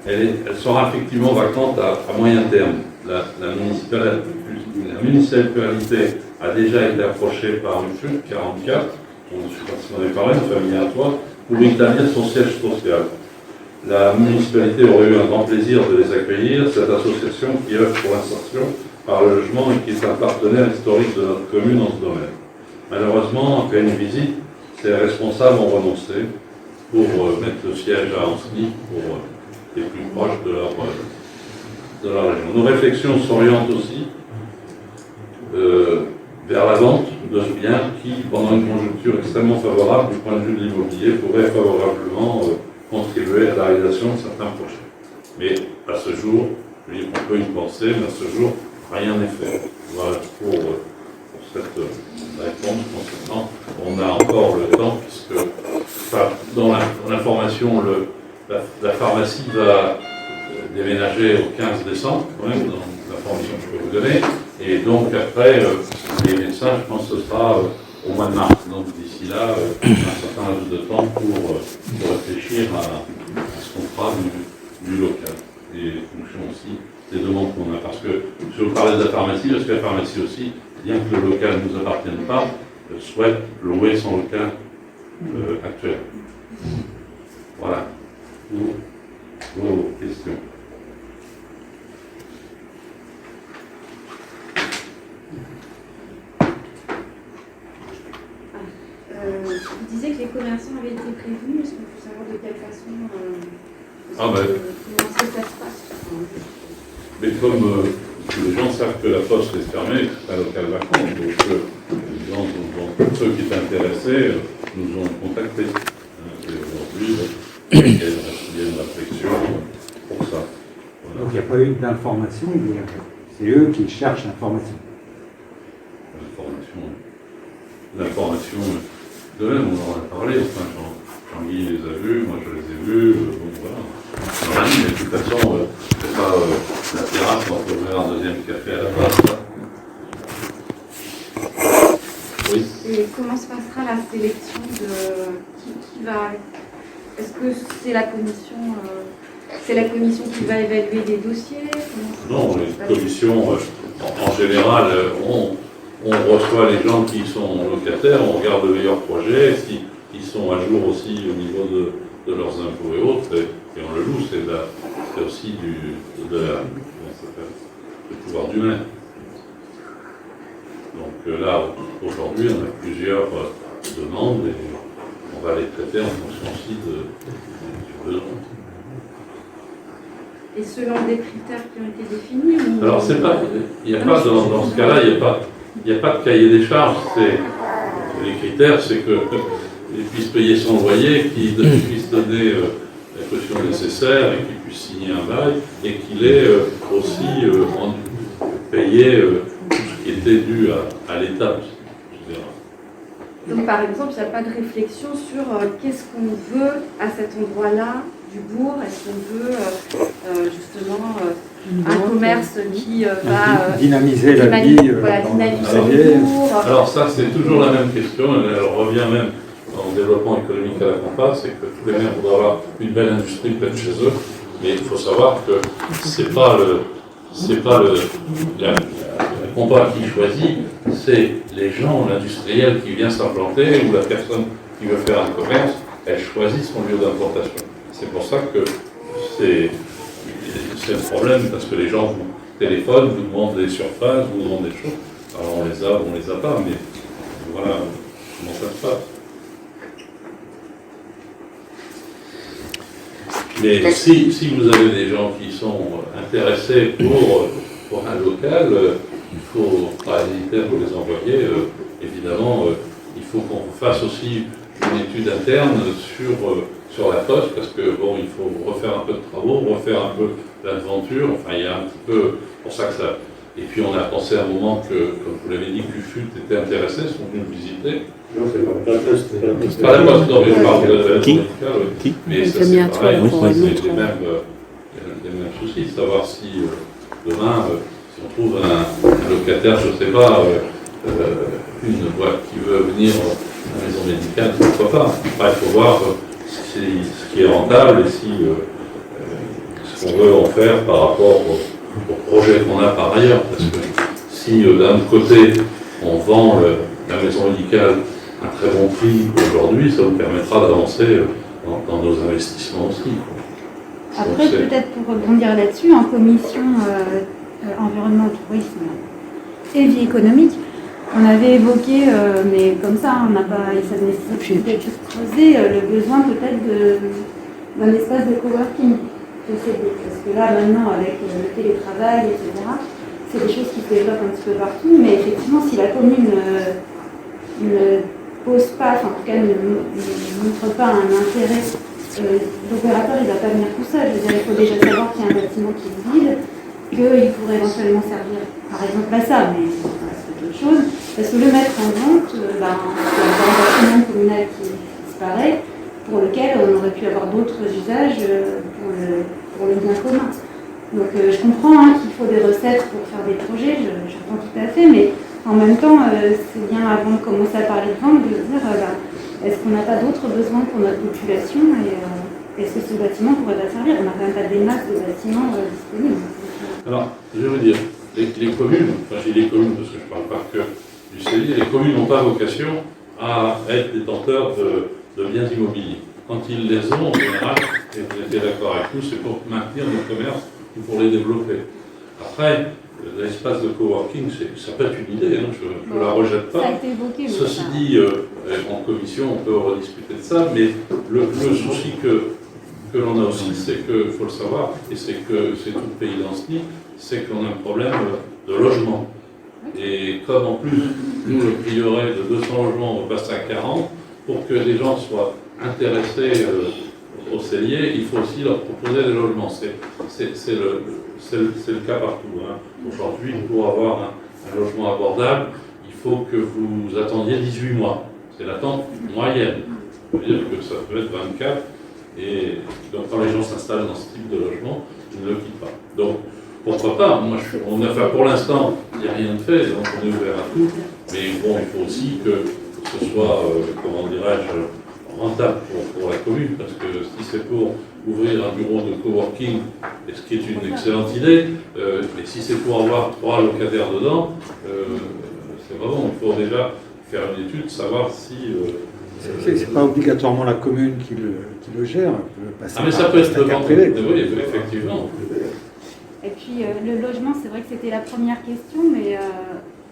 elle sera effectivement vacante à moyen terme. La municipalité a déjà été approchée par une FUC 44, je ne sais pas si on avait parlé, une famille à toi, pour établir son siège social. La municipalité aurait eu un grand plaisir de les accueillir, cette association qui œuvre pour l'insertion par le logement et qui est un partenaire historique de notre commune en ce domaine. Malheureusement, après une visite, ces responsables ont renoncé pour mettre le siège à Ancenis, pour les plus proches de leur région. Nos réflexions s'orientent aussi vers la vente de ce bien qui, pendant une conjoncture extrêmement favorable du point de vue de l'immobilier, pourrait favorablement contribuer à la réalisation de certains projets. Mais à ce jour, on peut y penser, mais à ce jour, rien n'est fait. Voilà pour cette réponse concernant. On a encore le temps, puisque dans l'information, la pharmacie va déménager au 15 décembre, quand même, dans l'information que je peux vous donner. Et donc après, les médecins, je pense que ce sera au mois de mars. Donc d'ici là, un certain laps de temps pour réfléchir à ce qu'on fera du local. Et en fonction aussi des demandes qu'on a. Parce que je vous parlais de la pharmacie, parce que la pharmacie aussi, bien que le local ne nous appartienne pas, souhaite louer son local actuel. Voilà. Vos questions. Vous disiez que les commerçants avaient été prévenus. Est-ce qu'on peut savoir de quelle façon comment ça se passe? Mais comme les gens savent que la poste est fermée, c'est un local vacant, donc les gens, ceux qui étaient intéressés nous ont contactés. Et aujourd'hui, il y a une réflexion pour ça. Voilà. Donc il n'y a pas eu d'information, c'est eux qui cherchent l'information. L'information, de même, on en a parlé, enfin, Jean-Guy les a vus, moi je les ai vus, bon voilà. Mais de toute façon, c'est pas la terrasse, on peut ouvrir un deuxième café à la base. Oui. Et comment se passera la sélection de qui va... Est-ce que c'est la commission qui va évaluer des dossiers? Non, les commissions, en général, on reçoit les gens qui sont locataires, on regarde le meilleur projet, s'ils sont à jour aussi au niveau de leurs impôts et autres, et on le loue, c'est aussi du pouvoir du maire. Donc là, aujourd'hui, on a plusieurs demandes et on va les traiter en fonction aussi du besoin. Et selon des critères qui ont été définis ou... Alors, c'est pas, il n'y a pas, dans ce cas-là, il n'y a pas de cahier des charges. Les critères, c'est qu'il puisse payer son loyer, qu'il puisse donner la caution nécessaire et qu'il puisse signer un bail et qu'il ait aussi payé tout ce qui était dû à l'État. Donc par exemple, il n'y a pas de réflexion sur qu'est-ce qu'on veut à cet endroit-là du bourg. Est-ce qu'on veut justement un commerce qui va dynamiser la vie dynamiser le bourg. Alors ça, c'est toujours la même question. Elle revient même dans le développement économique à la Compa, c'est que tous les maires voudraient avoir une belle industrie près de chez eux, mais il faut savoir que c'est pas la Compa qui choisit, c'est les gens, l'industriel qui vient s'implanter ou la personne qui veut faire un commerce, elle choisit son lieu d'implantation. C'est pour ça que c'est le problème, parce que les gens vous téléphonent, vous demandent des surfaces, vous demandent des choses. Alors on les a ou on les a pas, mais voilà comment ça se passe. Mais si vous avez des gens qui sont intéressés pour un local, il ne faut pas hésiter à vous les envoyer. Évidemment, il faut qu'on fasse aussi une étude interne sur la poste, parce que bon, il faut refaire un peu de travaux, refaire un peu l'aventure. Enfin, il y a un petit peu pour ça que ça. Et puis on a pensé à un moment que, comme vous l'avez dit, QFUT était intéressé, sont venus me visiter. Non, c'est pas la poste. C'est pas la poste, non, mais je parle de la Qui mais ça, c'est pareil, c'est les mêmes soucis, de savoir si demain, si on trouve un locataire, je ne sais pas, une boîte qui veut venir à la maison médicale, pourquoi pas. Après, il faut voir ce qui est rentable et si ce qu'on veut en faire par rapport au projet qu'on a par ailleurs. Parce que si d'un autre côté, on vend la maison médicale à un très bon prix aujourd'hui, ça nous permettra d'avancer dans nos investissements aussi. Après, peut-être pour rebondir là-dessus, en commission environnement, tourisme et vie économique, on avait évoqué, mais comme ça, on n'a pas, ça nécessite peut-être de creuser le besoin peut-être d'un espace de coworking. Parce que là, maintenant, avec le télétravail, etc., c'est des choses qui se développent un petit peu partout, mais effectivement, si la commune ne pose pas, enfin, en tout cas, ne montre pas un intérêt, l'opérateur, il ne va pas venir tout seul. Je veux dire, il faut déjà savoir qu'il y a un bâtiment qui est vide, qu'il pourrait éventuellement servir, par exemple, à ça, mais c'est autre chose. Parce que le mettre en vente, c'est un bâtiment communal qui disparaît, pour lequel on aurait pu avoir d'autres usages pour le bien commun. Donc je comprends qu'il faut des recettes pour faire des projets, j'entends tout à fait, mais en même temps, c'est bien avant de commencer à parler de vente, de se dire est-ce qu'on n'a pas d'autres besoins pour notre population et est-ce que ce bâtiment pourrait pas servir? On n'a quand même pas des masses de bâtiments disponibles. Alors, je vais vous dire, les communes, enfin j'ai les communes parce que je ne parle pas que du CELI, les communes n'ont pas vocation à être détenteurs de biens immobiliers. Quand ils les ont, en général, et vous étiez d'accord avec nous, c'est pour maintenir nos commerces ou pour les développer. Après, l'espace de coworking, ça peut être une idée, hein, je ne la rejette pas. Ça a été évoqué, Ceci dit, en commission, on peut rediscuter de ça, mais le souci que l'on a aussi, c'est qu'il faut le savoir, et c'est que c'est tout le pays dans ce nid, c'est qu'on a un problème de logement. Et comme en plus, nous, le prieuré de 200 logements, on passe à 40, pour que les gens soient intéressés au cellier, il faut aussi leur proposer des logements. C'est le cas partout. Hein. Aujourd'hui, pour avoir un logement abordable, il faut que vous attendiez 18 mois. C'est l'attente moyenne. Ça veut dire que ça peut être 24. Et donc, quand les gens s'installent dans ce type de logement, ils ne le quittent pas. Donc, pourquoi pas? Moi, pour l'instant, il n'y a rien de fait, donc on est ouvert à tout. Mais bon, il faut aussi que ce soit, comment dirais-je, rentable pour la commune, parce que si c'est pour ouvrir un bureau de coworking, et ce qui est une excellente idée, mais si c'est pour avoir 3 locataires dedans, c'est vraiment, il faut déjà faire une étude, savoir si... c'est pas obligatoirement la commune qui le gère. Mais ça peut être le vente privé. Oui, effectivement. Et puis le logement, c'est vrai que c'était la première question, mais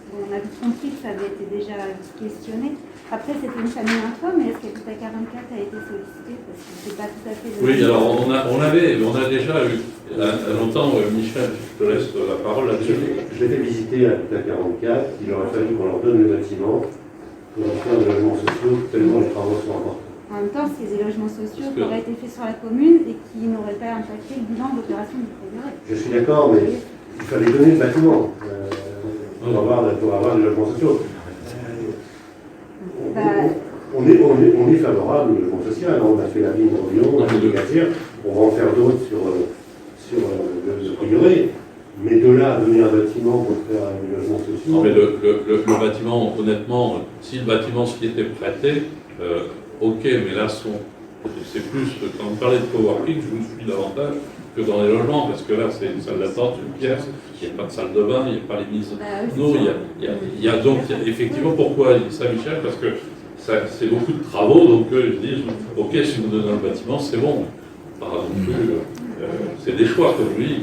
Bon, on a compris que ça avait été déjà questionné. Après, c'était une famille info, mais est-ce qu'Habitat 44 a été sollicité? Parce que c'est pas tout à fait... Oui, alors on a déjà eu, à longtemps, Michel, je te laisse la parole là-dessus. Je l'ai fait visiter à Habitat 44, il aurait fallu qu'on leur donne le bâtiment pour en faire des logements sociaux, tellement les travaux sont importants. En même temps, c'est des logements sociaux qui auraient été faits sur la commune et qui n'auraient pas impacté le bilan de l'opération du Prieuré. Je suis d'accord, mais il fallait donner le bâtiment pour avoir des logements sociaux. On est favorable au logement social. On a fait la ligne de Lyon, on a fait le Gazir, on va en faire d'autres sur le Prieuré. Mais de là à donner un bâtiment pour faire des logements sociaux. Non, mais le bâtiment, honnêtement, si le bâtiment s'y était prêté, ok, mais là, c'est plus, quand vous parlez de coworking, je vous suis davantage que dans les logements, parce que là, c'est une salle d'attente, une pièce, il n'y a pas de salle de bain, il n'y a pas les mises. Non, il y a donc, effectivement, pourquoi il dit ça, Michel? Parce que c'est beaucoup de travaux, donc ils disent, ok, si vous donnez un bâtiment, c'est bon. Pas non plus, c'est des choix, comme je dis,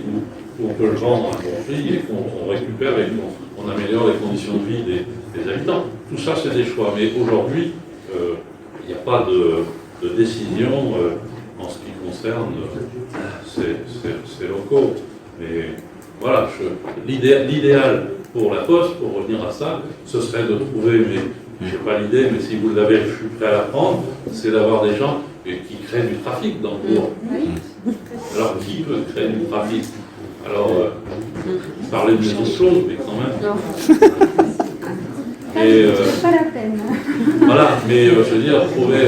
où on peut le vendre à un bon prix et qu'on récupère et qu'on améliore les conditions de vie des habitants. Tout ça, c'est des choix. Mais aujourd'hui, il n'y a pas de décision en ce qui concerne ces locaux. Mais voilà, l'idéal pour la Poste, pour revenir à ça, ce serait de trouver, mais je n'ai pas l'idée, mais si vous l'avez, je suis prêt à la prendre, c'est d'avoir des gens qui créent du trafic dans le cours. Alors, qui peut créer du trafic? Alors, parler de autre chose, mais quand même. Et, c'est pas la peine. Voilà, mais je veux dire, trouver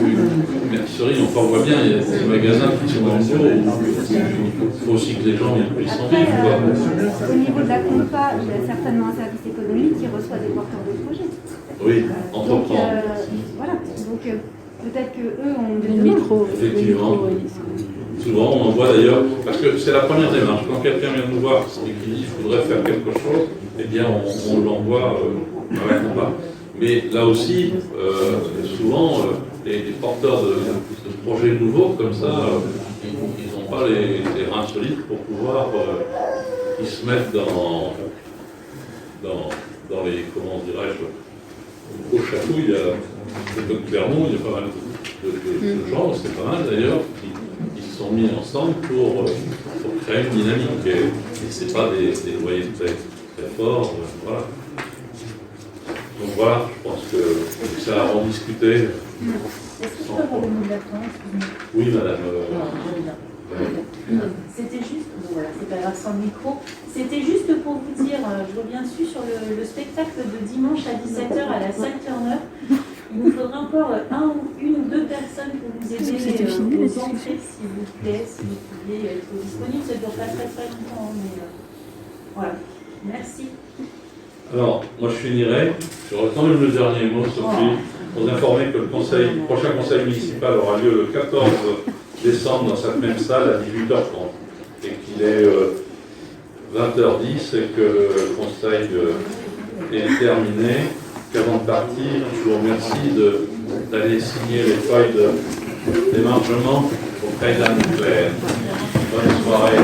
une mercerie, enfin on voit bien, il y a des magasins qui sont en gros, il faut aussi que les gens puissent en vivre. Au niveau de la compa, il y a certainement un service économique qui reçoit des porteurs de projets. Oui, entreprendre. Voilà, donc peut-être qu'eux ont des demandes. Effectivement. Souvent, on en voit d'ailleurs, parce que c'est la première démarche. Quand quelqu'un vient nous voir et qu'il dit qu'il faudrait faire quelque chose, eh bien, on l'envoie à la compa. Mais là aussi, souvent, les porteurs de projets nouveaux, comme ça, ils n'ont pas les reins solides pour pouvoir, ils se mettent dans les, comment dirais-je, au château, il y a de Clermont, il y a pas mal de gens, c'est pas mal d'ailleurs, qui se sont mis ensemble pour créer une dynamique. Et ce n'est pas des loyers très forts. Voilà. Donc voilà, je pense que ça a en discuté. Est-ce que je peux avoir le mot de la fin? Oui, madame. C'était juste, voilà, c'est pas grave sans micro, c'était juste pour vous dire, je reviens dessus sur le spectacle de dimanche à 17h à la salle Turner. Il nous faudra encore une ou deux personnes pour vous aider aux entrées, s'il vous plaît, si vous pouviez être disponible. Ça ne dure pas très longtemps, mais voilà. Merci. Alors, moi je finirai. J'aurai quand même le dernier mot, Sophie, pour vous informer que le prochain conseil municipal aura lieu le 14 décembre dans cette même salle à 18h30 et qu'il est 20h10 et que le conseil est terminé. Avant de partir, je vous remercie d'aller signer les feuilles d'émargement auprès d'Anne Claire. Bonne soirée.